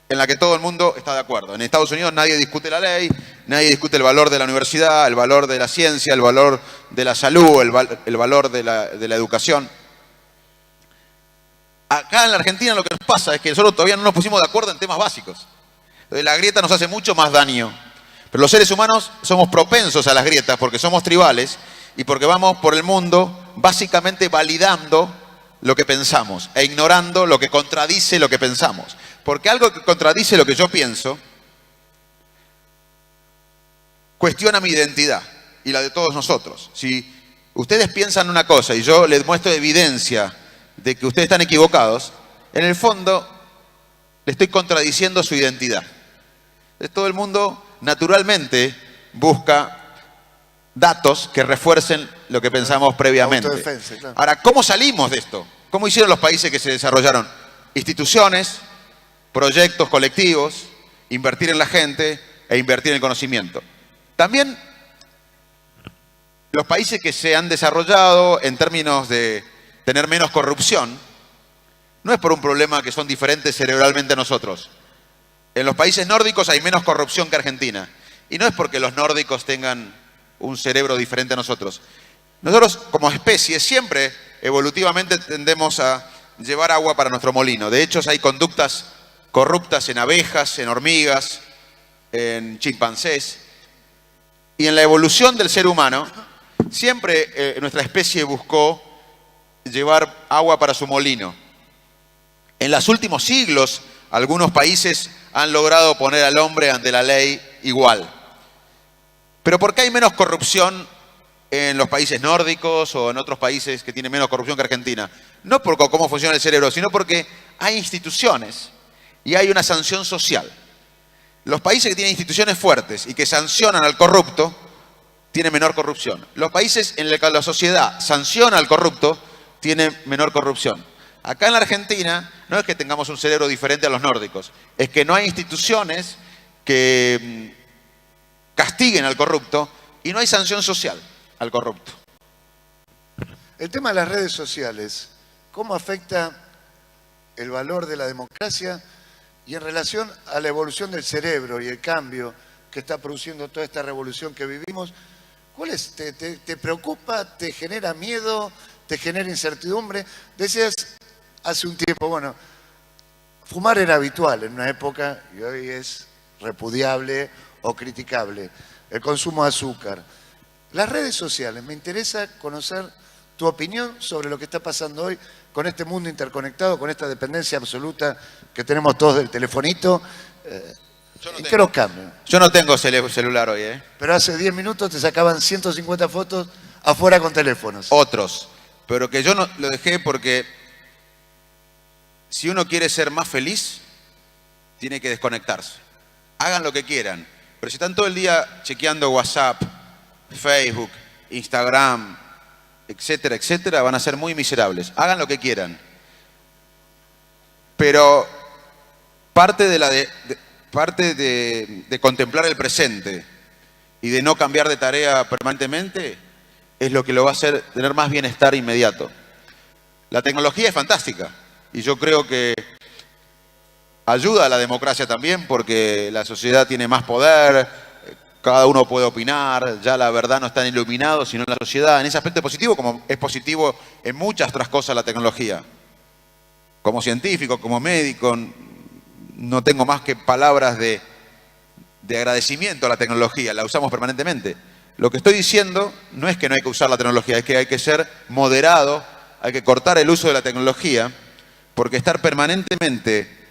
en la que todo el mundo está de acuerdo. En Estados Unidos nadie discute la ley, nadie discute el valor de la universidad, el valor de la ciencia, el valor de la salud, el valor de la educación. Acá en la Argentina lo que nos pasa es que nosotros todavía no nos pusimos de acuerdo en temas básicos. Entonces la grieta nos hace mucho más daño. Pero los seres humanos somos propensos a las grietas porque somos tribales y porque vamos por el mundo básicamente validando lo que pensamos e ignorando lo que contradice lo que pensamos. Porque algo que contradice lo que yo pienso cuestiona mi identidad y la de todos nosotros. Si ustedes piensan una cosa y yo les muestro evidencia de que ustedes están equivocados, en el fondo le estoy contradiciendo su identidad. Entonces, todo el mundo naturalmente busca datos que refuercen lo que pensamos previamente. Autodefensa, claro. Ahora, ¿cómo salimos de esto? ¿Cómo hicieron los países que se desarrollaron? Instituciones, proyectos colectivos, invertir en la gente e invertir en el conocimiento. También los países que se han desarrollado en términos de tener menos corrupción, no es por un problema que son diferentes cerebralmente a nosotros. En los países nórdicos hay menos corrupción que Argentina. Y no es porque los nórdicos tengan un cerebro diferente a nosotros. Nosotros, como especie, siempre evolutivamente tendemos a llevar agua para nuestro molino. De hecho, hay conductas corruptas en abejas, en hormigas, en chimpancés. Y en la evolución del ser humano, siempre nuestra especie buscó llevar agua para su molino. En los últimos siglos, algunos países han logrado poner al hombre ante la ley igual. Pero ¿por qué hay menos corrupción en los países nórdicos o en otros países que tienen menos corrupción que Argentina? No por cómo funciona el cerebro, sino porque hay instituciones y hay una sanción social. Los países que tienen instituciones fuertes y que sancionan al corrupto tienen menor corrupción. Los países en los que la sociedad sanciona al corrupto tienen menor corrupción. Acá en la Argentina no es que tengamos un cerebro diferente a los nórdicos, es que no hay instituciones que castiguen al corrupto y no hay sanción social al corrupto. El tema de las redes sociales, ¿cómo afecta el valor de la democracia y en relación a la evolución del cerebro y el cambio que está produciendo toda esta revolución que vivimos? ¿Cuál es? ¿Te preocupa? ¿Te genera miedo? ¿Te genera incertidumbre? Decías hace un tiempo, bueno, fumar era habitual en una época y hoy es repudiable o criticable. El consumo de azúcar. Las redes sociales, me interesa conocer tu opinión sobre lo que está pasando hoy con este mundo interconectado, con esta dependencia absoluta que tenemos todos del telefonito. ¿En qué nos cambia? Yo no tengo celular hoy, ¿eh? Pero hace 10 minutos te sacaban 150 fotos afuera con teléfonos. Otros. Pero que yo no lo dejé porque si uno quiere ser más feliz, tiene que desconectarse. Hagan lo que quieran. Pero si están todo el día chequeando WhatsApp, Facebook, Instagram, etcétera, etcétera, van a ser muy miserables. Hagan lo que quieran. Pero parte de contemplar el presente y de no cambiar de tarea permanentemente es lo que lo va a hacer tener más bienestar inmediato. La tecnología es fantástica y yo creo que ayuda a la democracia también porque la sociedad tiene más poder, cada uno puede opinar, ya la verdad no está en iluminado, sino en la sociedad. En ese aspecto es positivo, como es positivo en muchas otras cosas la tecnología. Como científico, como médico, no tengo más que palabras de agradecimiento a la tecnología, la usamos permanentemente. Lo que estoy diciendo no es que no hay que usar la tecnología, es que hay que ser moderado, hay que cortar el uso de la tecnología, porque estar permanentemente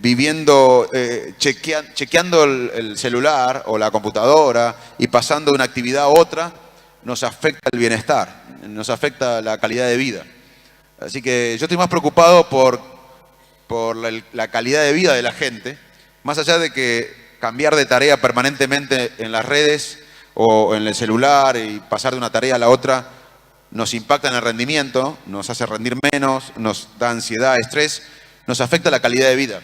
viviendo, chequeando el celular o la computadora y pasando de una actividad a otra, nos afecta el bienestar, nos afecta la calidad de vida. Así que yo estoy más preocupado por la calidad de vida de la gente, más allá de que cambiar de tarea permanentemente en las redes o en el celular y pasar de una tarea a la otra nos impacta en el rendimiento, nos hace rendir menos, nos da ansiedad, estrés, nos afecta la calidad de vida.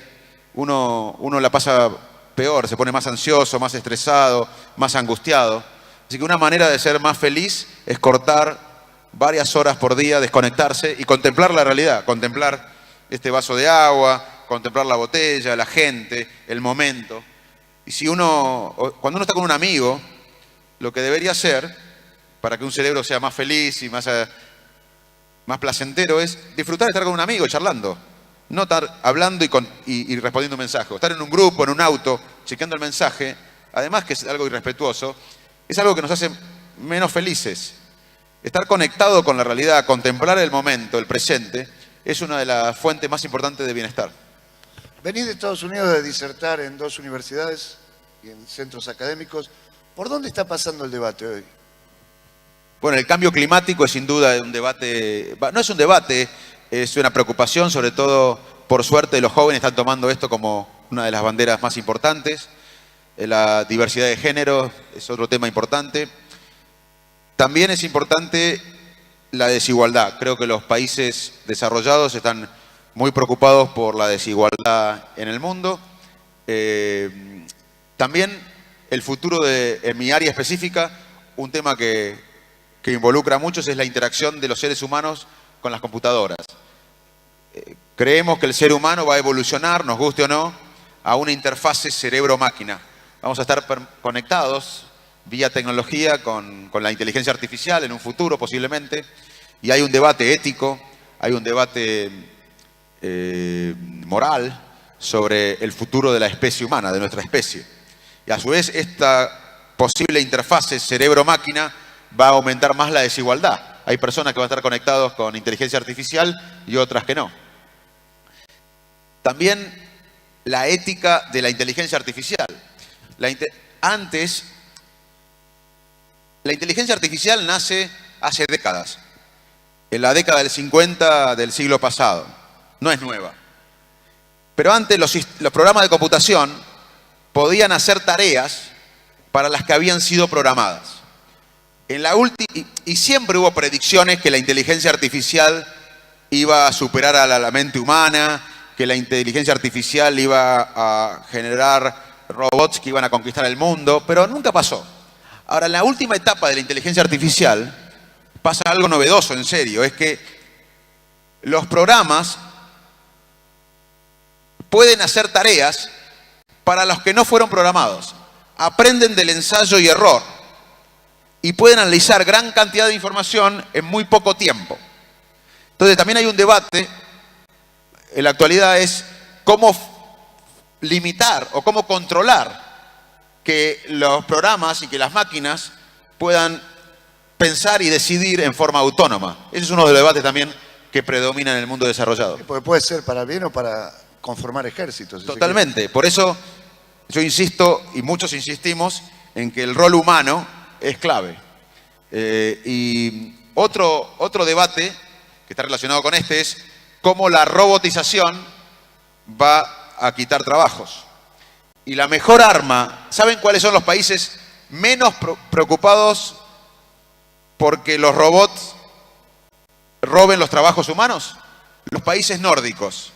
Uno la pasa peor, se pone más ansioso, más estresado, más angustiado. Así que una manera de ser más feliz es cortar varias horas por día, desconectarse y contemplar la realidad, contemplar este vaso de agua, contemplar la botella, la gente, el momento. Y si cuando uno está con un amigo, lo que debería hacer para que un cerebro sea más feliz y más placentero es disfrutar de estar con un amigo charlando. No estar hablando y respondiendo un mensaje. O estar en un grupo, en un auto, chequeando el mensaje, además que es algo irrespetuoso, es algo que nos hace menos felices. Estar conectado con la realidad, contemplar el momento, el presente, es una de las fuentes más importantes de bienestar. Venís de Estados Unidos de disertar en 2 universidades y en centros académicos. ¿Por dónde está pasando el debate hoy? Bueno, el cambio climático es sin duda un debate, no es un debate, es una preocupación, sobre todo, por suerte, los jóvenes están tomando esto como una de las banderas más importantes. La diversidad de género es otro tema importante. También es importante la desigualdad. Creo que los países desarrollados están muy preocupados por la desigualdad en el mundo. También el futuro en mi área específica, un tema que involucra a muchos es la interacción de los seres humanos con las computadoras. Creemos que el ser humano va a evolucionar, nos guste o no, a una interfase cerebro-máquina. Vamos a estar conectados vía tecnología con la inteligencia artificial en un futuro posiblemente. Y hay un debate ético, hay un debate moral sobre el futuro de la especie humana, de nuestra especie. Y a su vez esta posible interfase cerebro-máquina va a aumentar más la desigualdad. Hay personas que van a estar conectados con inteligencia artificial y otras que no. También la ética de la inteligencia artificial. Antes, la inteligencia artificial nace hace décadas, en la década del 50 del siglo pasado. No es nueva. Pero antes los programas de computación podían hacer tareas para las que habían sido programadas. Y siempre hubo predicciones que la inteligencia artificial iba a superar a la mente humana, que la inteligencia artificial iba a generar robots que iban a conquistar el mundo, pero nunca pasó. Ahora, en la última etapa de la inteligencia artificial pasa algo novedoso, en serio, es que los programas pueden hacer tareas para los que no fueron programados. Aprenden del ensayo y error y pueden analizar gran cantidad de información en muy poco tiempo. Entonces, también hay un debate en la actualidad, es cómo limitar o cómo controlar que los programas y que las máquinas puedan pensar y decidir en forma autónoma. Ese es uno de los debates también que predomina en el mundo desarrollado. Porque puede ser para bien o para conformar ejércitos. Totalmente. Por eso yo insisto, y muchos insistimos, en que el rol humano es clave. Y otro debate que está relacionado con este es cómo la robotización va a quitar trabajos. Y la mejor arma, ¿saben cuáles son los países menos preocupados porque los robots roben los trabajos humanos? Los países nórdicos,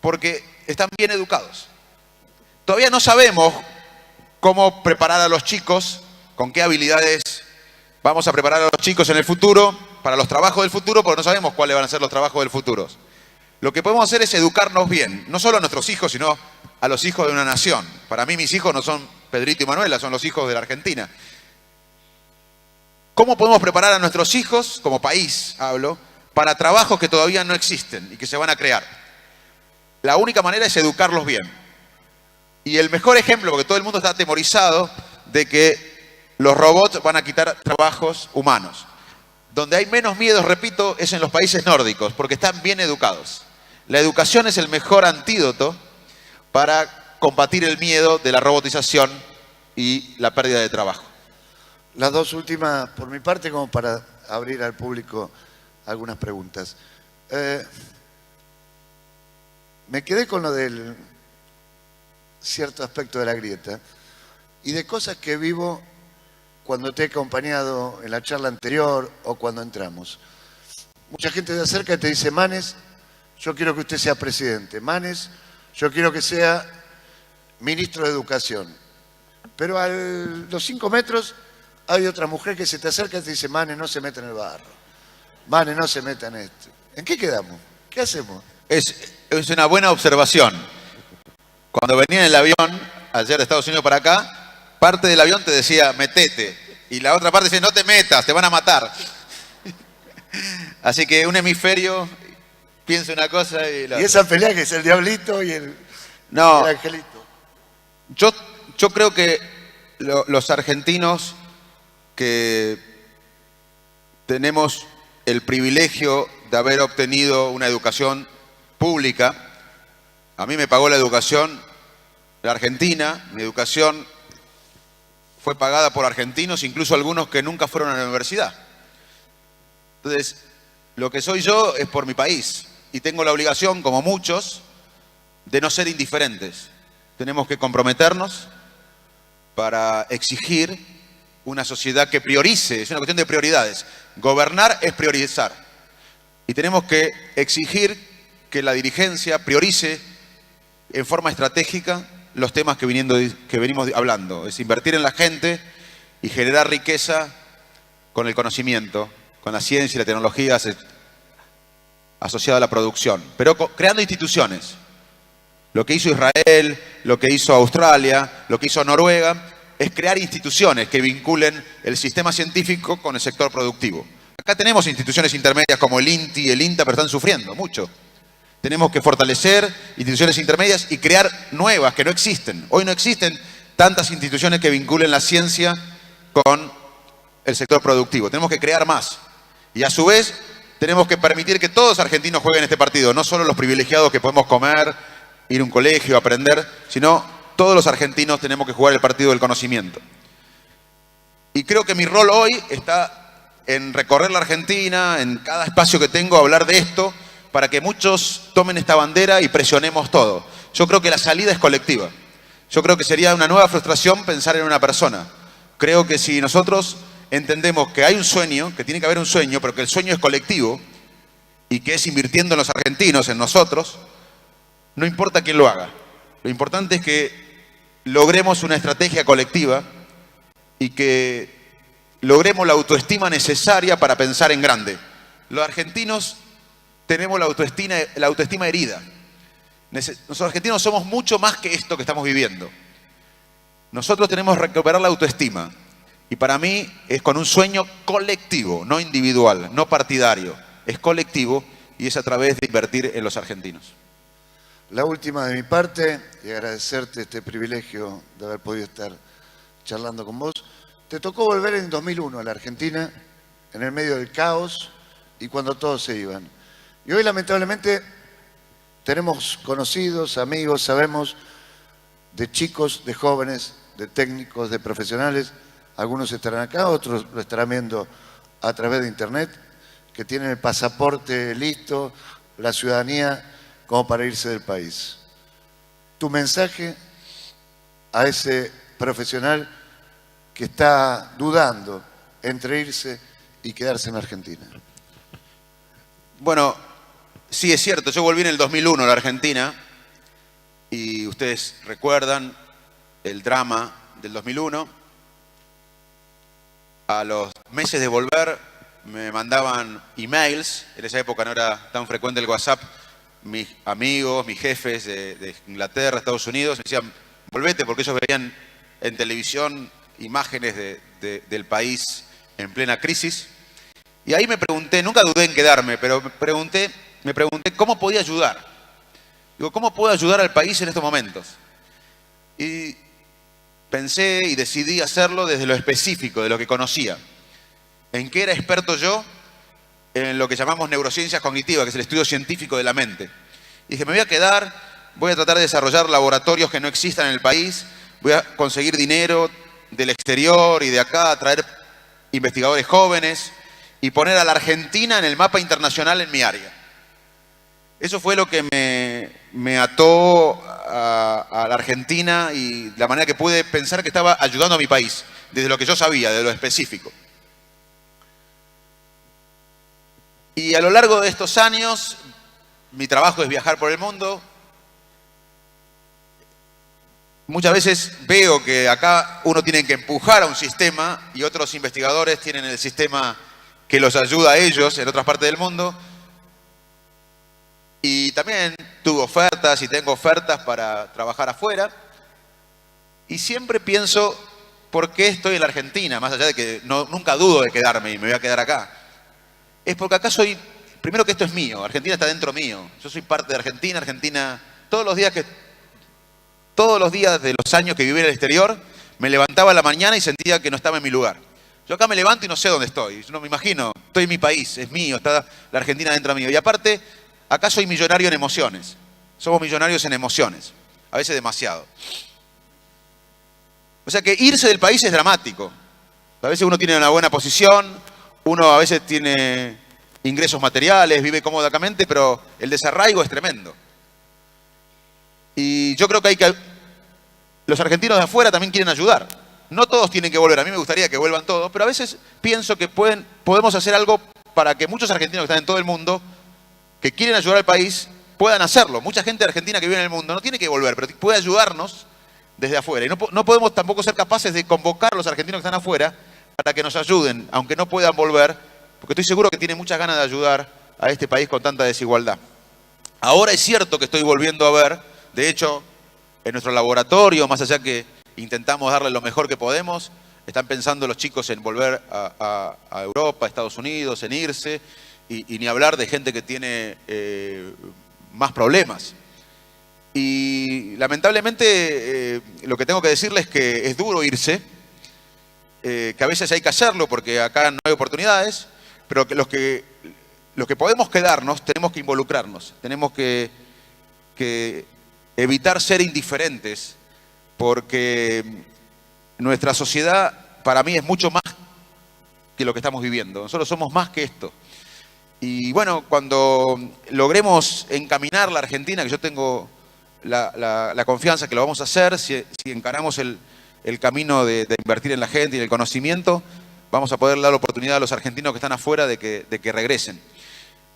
porque están bien educados. Todavía no sabemos cómo preparar a los chicos, con qué habilidades vamos a preparar a los chicos en el futuro, para los trabajos del futuro, porque no sabemos cuáles van a ser los trabajos del futuro. Lo que podemos hacer es educarnos bien, no solo a nuestros hijos, sino a los hijos de una nación. Para mí mis hijos no son Pedrito y Manuela, son los hijos de la Argentina. ¿Cómo podemos preparar a nuestros hijos, como país hablo, para trabajos que todavía no existen y que se van a crear? La única manera es educarlos bien. Y el mejor ejemplo, porque todo el mundo está atemorizado de que los robots van a quitar trabajos humanos. Donde hay menos miedo, repito, es en los países nórdicos, porque están bien educados. La educación es el mejor antídoto para combatir el miedo de la robotización y la pérdida de trabajo. Las dos últimas, por mi parte, como para abrir al público algunas preguntas. Me quedé con lo del cierto aspecto de la grieta y de cosas que vivo cuando te he acompañado en la charla anterior o cuando entramos. Mucha gente se acerca y te dice: Manes, yo quiero que usted sea presidente. Manes, yo quiero que sea ministro de Educación. Pero a los 5 metros hay otra mujer que se te acerca y te dice: Manes, no se meta en el barro. Manes, no se meta en esto. ¿En qué quedamos? ¿Qué hacemos? Es una buena observación. Cuando venía en el avión, ayer de Estados Unidos para acá, parte del avión te decía, metete. Y la otra parte decía, no te metas, te van a matar. Así que un hemisferio piensa una cosa y la otra. Y esa pelea que es el diablito y el angelito. Yo creo que los argentinos que tenemos el privilegio de haber obtenido una educación pública, a mí me pagó la educación la Argentina, mi educación fue pagada por argentinos, incluso algunos que nunca fueron a la universidad. Entonces, lo que soy yo es por mi país y tengo la obligación, como muchos, de no ser indiferentes. Tenemos que comprometernos para exigir una sociedad que priorice, es una cuestión de prioridades. Gobernar es priorizar. Y tenemos que exigir que la dirigencia priorice en forma estratégica los temas que venimos hablando. Es invertir en la gente y generar riqueza con el conocimiento, con la ciencia y la tecnología asociado a la producción, pero creando instituciones. Lo que hizo Israel, lo que hizo Australia, lo que hizo Noruega, es crear instituciones que vinculen el sistema científico con el sector productivo. Acá tenemos instituciones intermedias como el INTI, el INTA, pero están sufriendo mucho. Tenemos que fortalecer instituciones intermedias y crear nuevas que no existen. Hoy no existen tantas instituciones que vinculen la ciencia con el sector productivo. Tenemos que crear más. Y a su vez, tenemos que permitir que todos los argentinos jueguen este partido. No solo los privilegiados que podemos comer, ir a un colegio, aprender, sino todos los argentinos tenemos que jugar el partido del conocimiento. Y creo que mi rol hoy está en recorrer la Argentina, en cada espacio que tengo, hablar de esto, para que muchos tomen esta bandera y presionemos todo. Yo creo que la salida es colectiva. Yo creo que sería una nueva frustración pensar en una persona. Creo que si nosotros entendemos que hay un sueño, que tiene que haber un sueño, pero que el sueño es colectivo y que es invirtiendo en los argentinos, en nosotros, no importa quién lo haga. Lo importante es que logremos una estrategia colectiva y que logremos la autoestima necesaria para pensar en grande. Los argentinos tenemos la autoestima herida. Los argentinos somos mucho más que esto que estamos viviendo. Nosotros tenemos que recuperar la autoestima. Y para mí es con un sueño colectivo, no individual, no partidario. Es colectivo y es a través de invertir en los argentinos. La última de mi parte, y agradecerte este privilegio de haber podido estar charlando con vos. Te tocó volver en 2001 a la Argentina, en el medio del caos y cuando todos se iban. Y hoy lamentablemente tenemos conocidos, amigos, sabemos de chicos, de jóvenes, de técnicos, de profesionales, algunos estarán acá, otros lo estarán viendo a través de internet, que tienen el pasaporte listo, la ciudadanía como para irse del país. Tu mensaje a ese profesional que está dudando entre irse y quedarse en Argentina. Bueno, sí es cierto, yo volví en el 2001 a la Argentina y ustedes recuerdan el drama del 2001. A los meses de volver me mandaban emails, en esa época no era tan frecuente el WhatsApp, mis amigos, mis jefes de Inglaterra, Estados Unidos, me decían, volvete, porque ellos veían en televisión imágenes del país en plena crisis. Y ahí me pregunté, nunca dudé en quedarme, pero me pregunté cómo podía ayudar. Digo, ¿cómo puedo ayudar al país en estos momentos? Y pensé y decidí hacerlo desde lo específico, de lo que conocía. ¿En qué era experto yo? En lo que llamamos neurociencias cognitivas, que es el estudio científico de la mente. Y dije, me voy a quedar, voy a tratar de desarrollar laboratorios que no existan en el país, voy a conseguir dinero del exterior y de acá, a traer investigadores jóvenes y poner a la Argentina en el mapa internacional en mi área. Eso fue lo que me ató a la Argentina y la manera que pude pensar que estaba ayudando a mi país, desde lo que yo sabía, de lo específico. Y a lo largo de estos años, mi trabajo es viajar por el mundo. Muchas veces veo que acá uno tiene que empujar a un sistema y otros investigadores tienen el sistema que los ayuda a ellos en otras partes del mundo. Y también tuve ofertas y tengo ofertas para trabajar afuera. Y siempre pienso, ¿por qué estoy en la Argentina? Más allá de que nunca dudo de quedarme y me voy a quedar acá. Es porque acá soy, primero que esto es mío, Argentina está dentro mío. Yo soy parte de Argentina, todos los días de los años que viví en el exterior, me levantaba a la mañana y sentía que no estaba en mi lugar. Yo acá me levanto y no sé dónde estoy. Yo no me imagino, estoy en mi país, es mío, está la Argentina dentro mío. Y aparte, acá soy millonario en emociones. Somos millonarios en emociones, a veces demasiado. O sea que irse del país es dramático. A veces uno tiene una buena posición, uno a veces tiene ingresos materiales, vive cómodamente, pero el desarraigo es tremendo. Y yo creo que los argentinos de afuera también quieren ayudar. No todos tienen que volver, a mí me gustaría que vuelvan todos, pero a veces pienso que podemos hacer algo para que muchos argentinos que están en todo el mundo, que quieren ayudar al país, puedan hacerlo. Mucha gente de Argentina que vive en el mundo no tiene que volver, pero puede ayudarnos desde afuera. Y no podemos tampoco ser capaces de convocar a los argentinos que están afuera para que nos ayuden, aunque no puedan volver, porque estoy seguro que tienen muchas ganas de ayudar a este país con tanta desigualdad. Ahora es cierto que estoy volviendo a ver, de hecho, en nuestro laboratorio, más allá que intentamos darle lo mejor que podemos, están pensando los chicos en volver a Europa, a Estados Unidos, en irse, y ni hablar de gente que tiene más problemas. Y lamentablemente lo que tengo que decirles es que es duro irse, que a veces hay que hacerlo porque acá no hay oportunidades, pero que los que podemos quedarnos tenemos que involucrarnos, tenemos que evitar ser indiferentes, porque nuestra sociedad para mí es mucho más que lo que estamos viviendo. Nosotros somos más que esto. Y bueno, cuando logremos encaminar la Argentina, que yo tengo la confianza que lo vamos a hacer, si encaramos el camino de invertir en la gente y en el conocimiento, vamos a poder dar la oportunidad a los argentinos que están afuera de que regresen.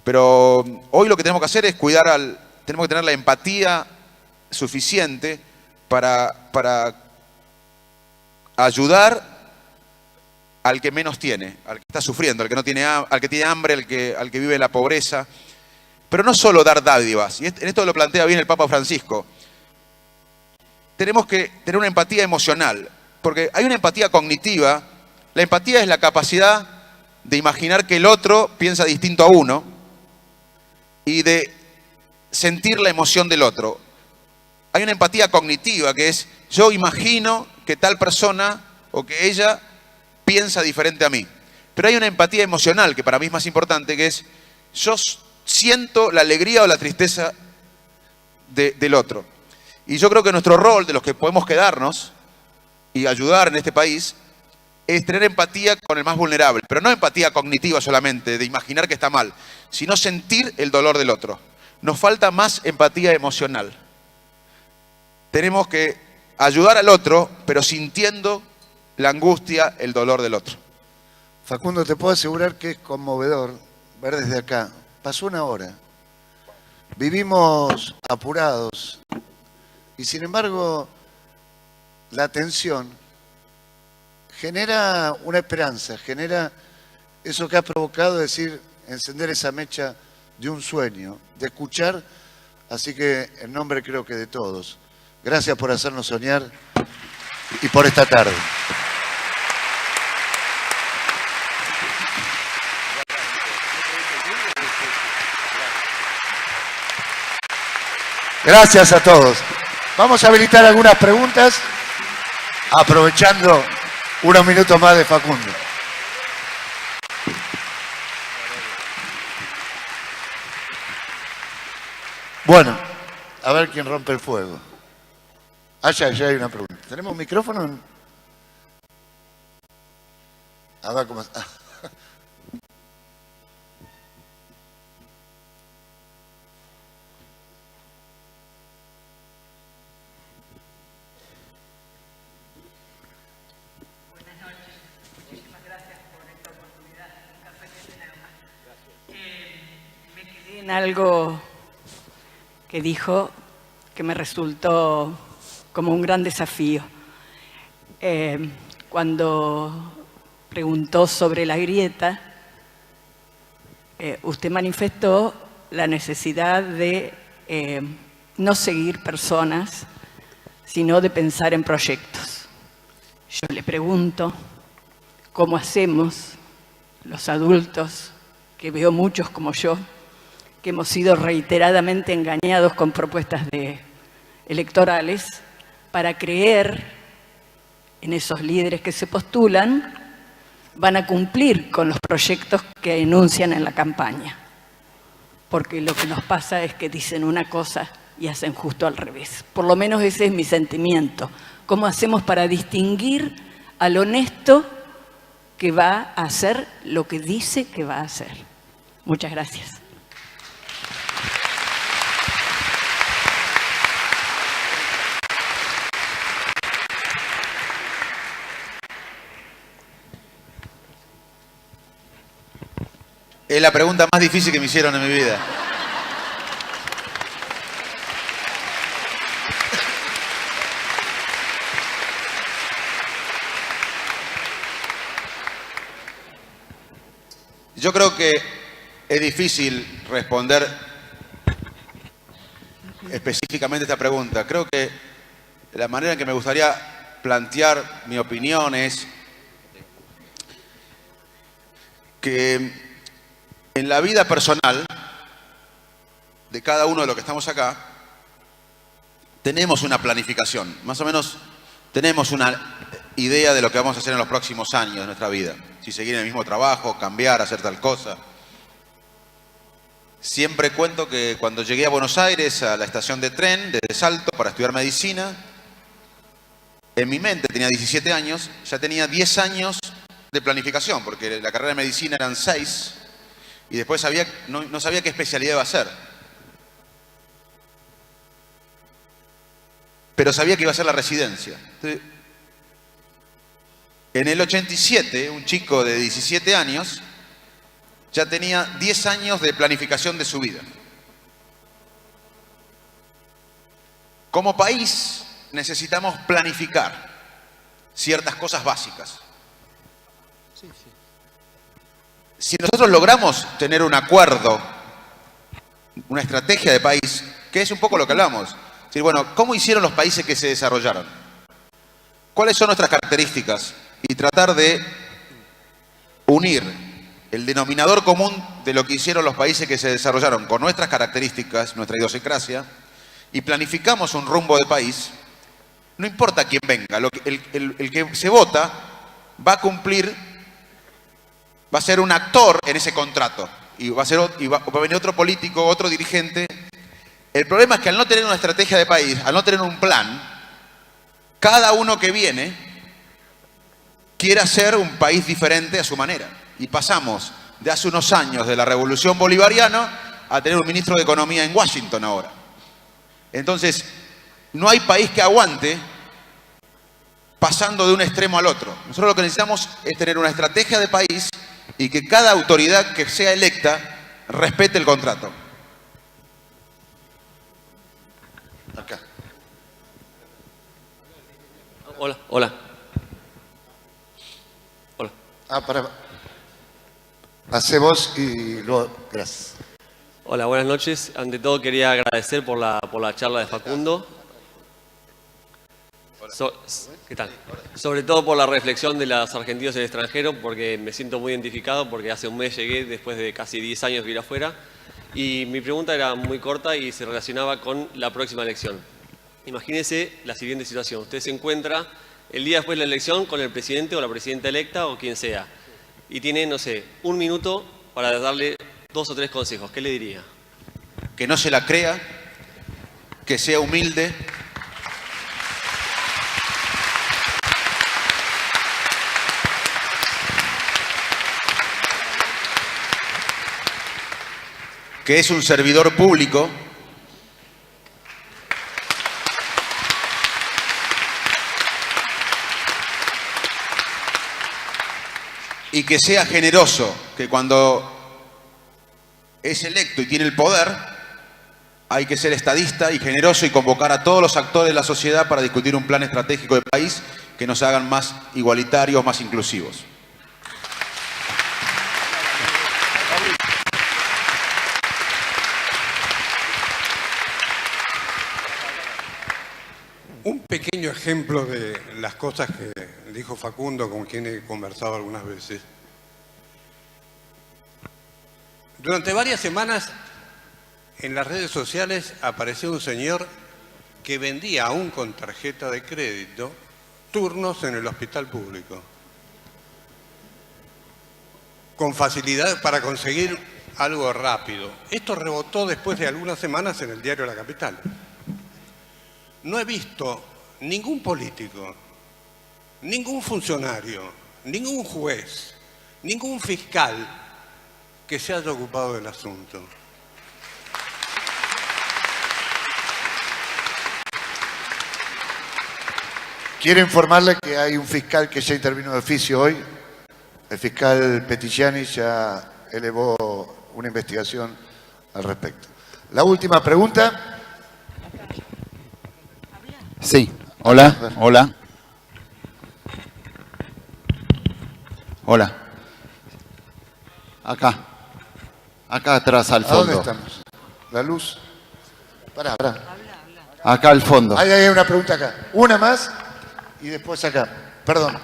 Pero hoy lo que tenemos que hacer es tenemos que tener la empatía suficiente para ayudar al que menos tiene, al que está sufriendo, al que no tiene, al que tiene hambre, al que vive en la pobreza. Pero no solo dar dádivas, y en esto lo plantea bien el Papa Francisco. Tenemos que tener una empatía emocional, porque hay una empatía cognitiva. La empatía es la capacidad de imaginar que el otro piensa distinto a uno y de sentir la emoción del otro. Hay una empatía cognitiva que es, yo imagino que tal persona o que ella piensa diferente a mí. Pero hay una empatía emocional que para mí es más importante, que es, yo siento la alegría o la tristeza del otro. Y yo creo que nuestro rol, de los que podemos quedarnos y ayudar en este país, es tener empatía con el más vulnerable. Pero no empatía cognitiva solamente, de imaginar que está mal, sino sentir el dolor del otro. Nos falta más empatía emocional. Tenemos que ayudar al otro, pero sintiendo la angustia, el dolor del otro. Facundo, te puedo asegurar que es conmovedor ver desde acá. Pasó una hora. Vivimos apurados. Y sin embargo, la tensión genera una esperanza, genera eso que ha provocado, decir, encender esa mecha de un sueño, de escuchar. Así que en nombre creo que de todos, gracias por hacernos soñar y por esta tarde. Gracias a todos. Vamos a habilitar algunas preguntas, aprovechando unos minutos más de Facundo. Bueno, a ver quién rompe el fuego. Ya hay una pregunta. ¿Tenemos un micrófono? A ver cómo está. En algo que dijo que me resultó como un gran desafío. Cuando preguntó sobre la grieta, usted manifestó la necesidad de no seguir personas, sino de pensar en proyectos. Yo le pregunto, ¿cómo hacemos los adultos, que veo muchos como yo, que hemos sido reiteradamente engañados con propuestas electorales, para creer en esos líderes que se postulan, van a cumplir con los proyectos que enuncian en la campaña? Porque lo que nos pasa es que dicen una cosa y hacen justo al revés. Por lo menos ese es mi sentimiento. ¿Cómo hacemos para distinguir al honesto que va a hacer lo que dice que va a hacer? Muchas gracias. Es la pregunta más difícil que me hicieron en mi vida. Yo creo que es difícil responder específicamente esta pregunta. Creo que la manera en que me gustaría plantear mi opinión es que en la vida personal de cada uno de los que estamos acá, tenemos una planificación, más o menos tenemos una idea de lo que vamos a hacer en los próximos años de nuestra vida. Si seguir en el mismo trabajo, cambiar, hacer tal cosa. Siempre cuento que cuando llegué a Buenos Aires, a la estación de tren de Salto para estudiar medicina, en mi mente, tenía 17 años, ya tenía 10 años de planificación, porque la carrera de medicina eran 6, y después no sabía qué especialidad iba a hacer. Pero sabía que iba a ser la residencia. Entonces, en el 87, un chico de 17 años ya tenía 10 años de planificación de su vida. Como país necesitamos planificar ciertas cosas básicas. Si nosotros logramos tener un acuerdo, una estrategia de país, que es un poco lo que hablamos, es decir, bueno, ¿cómo hicieron los países que se desarrollaron? ¿Cuáles son nuestras características? Y tratar de unir el denominador común de lo que hicieron los países que se desarrollaron con nuestras características, nuestra idiosincrasia, y planificamos un rumbo de país. No importa quién venga, el que se vota va a cumplir, va a ser un actor en ese contrato, y va a venir otro político, otro dirigente. El problema es que al no tener una estrategia de país, al no tener un plan, cada uno que viene quiere hacer un país diferente a su manera. Y pasamos de hace unos años de la Revolución Bolivariana a tener un ministro de Economía en Washington ahora. Entonces, no hay país que aguante pasando de un extremo al otro. Nosotros lo que necesitamos es tener una estrategia de país y que cada autoridad que sea electa respete el contrato. Acá. Hola, hola. Hola. Hacé vos y luego, gracias. Hola, buenas noches. Ante todo quería agradecer por la charla de Facundo. ¿Qué tal? Sobre todo por la reflexión de los argentinos en el extranjero, porque me siento muy identificado, porque hace un mes llegué después de casi 10 años vivir afuera. Y mi pregunta era muy corta y se relacionaba con la próxima elección. Imagínese la siguiente situación. Usted se encuentra el día después de la elección con el presidente o la presidenta electa o quien sea. Y tiene, no sé, un minuto para darle 2 o 3 consejos. ¿Qué le diría? Que no se la crea, que sea humilde, que es un servidor público, y que sea generoso, que cuando es electo y tiene el poder, hay que ser estadista y generoso y convocar a todos los actores de la sociedad para discutir un plan estratégico de país que nos hagan más igualitarios, más inclusivos. Un pequeño ejemplo de las cosas que dijo Facundo, con quien he conversado algunas veces. Durante varias semanas en las redes sociales apareció un señor que vendía aún con tarjeta de crédito turnos en el hospital público, con facilidad para conseguir algo rápido. Esto rebotó después de algunas semanas en el diario La Capital. No he visto ningún político, ningún funcionario, ningún juez, ningún fiscal que se haya ocupado del asunto. Quiero informarle que hay un fiscal que ya intervino de oficio hoy. El fiscal Petillani ya elevó una investigación al respecto. La última pregunta. Sí, hola, hola. Hola. Acá. Acá atrás al ¿A dónde fondo. estamos? ¿La luz? Pará. Acá al fondo. Ahí hay una pregunta acá. Una más y después acá. Perdón.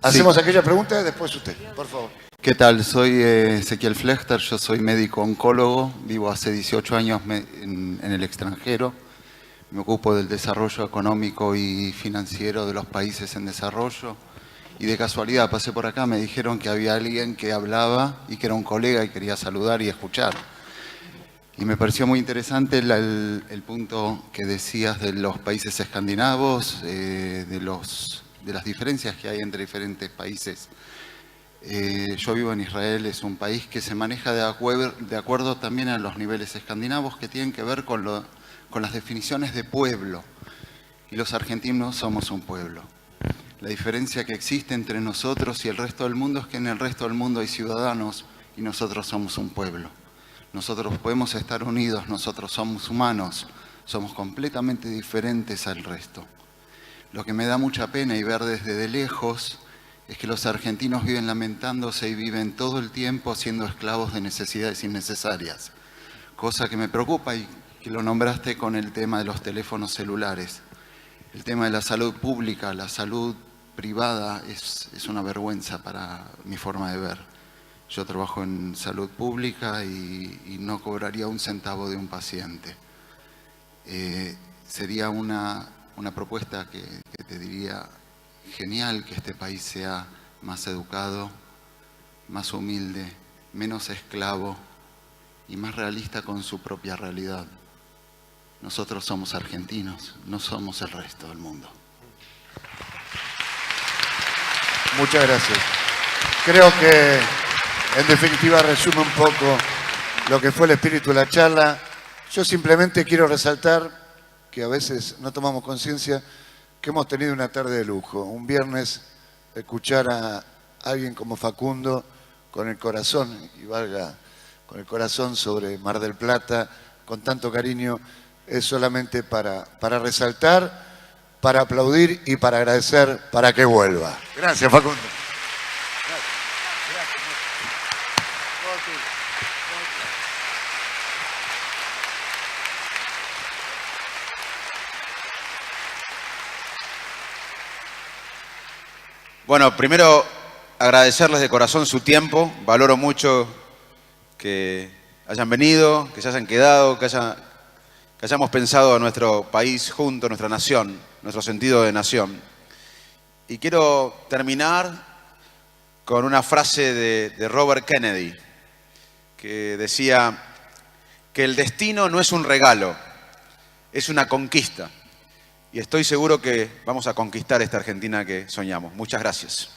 Hacemos aquella pregunta y después usted, por favor. ¿Qué tal? Soy Ezequiel Flechter, yo soy médico oncólogo, vivo hace 18 años en el extranjero. Me ocupo del desarrollo económico y financiero de los países en desarrollo. Y de casualidad pasé por acá, me dijeron que había alguien que hablaba y que era un colega y quería saludar y escuchar. Y me pareció muy interesante el punto que decías de los países escandinavos, de las diferencias que hay entre diferentes países. Yo vivo en Israel, es un país que se maneja de acuerdo también a los niveles escandinavos que tienen que ver con las definiciones de pueblo. Y los argentinos somos un pueblo. La diferencia que existe entre nosotros y el resto del mundo es que en el resto del mundo hay ciudadanos y nosotros somos un pueblo. Nosotros podemos estar unidos, nosotros somos humanos, somos completamente diferentes al resto. Lo que me da mucha pena y ver desde de lejos es que los argentinos viven lamentándose y viven todo el tiempo siendo esclavos de necesidades innecesarias. Cosa que me preocupa y que lo nombraste con el tema de los teléfonos celulares. El tema de la salud pública, la salud privada es una vergüenza para mi forma de ver. Yo trabajo en salud pública y no cobraría un centavo de un paciente. Sería una propuesta que te diría genial que este país sea más educado, más humilde, menos esclavo y más realista con su propia realidad. Nosotros somos argentinos, no somos el resto del mundo. Muchas gracias. Creo que en definitiva resume un poco lo que fue el espíritu de la charla. Yo simplemente quiero resaltar que a veces no tomamos conciencia que hemos tenido una tarde de lujo. Un viernes escuchar a alguien como Facundo con el corazón, y valga, con el corazón sobre Mar del Plata, con tanto cariño, es solamente para resaltar, para aplaudir y para agradecer, para que vuelva. Gracias, Facundo. Bueno, primero agradecerles de corazón su tiempo. Valoro mucho que hayan venido, que se hayan quedado, que hayamos pensado en nuestro país junto, nuestra nación, nuestro sentido de nación. Y quiero terminar con una frase de Robert Kennedy, que decía que el destino no es un regalo, es una conquista. Y estoy seguro que vamos a conquistar esta Argentina que soñamos. Muchas gracias.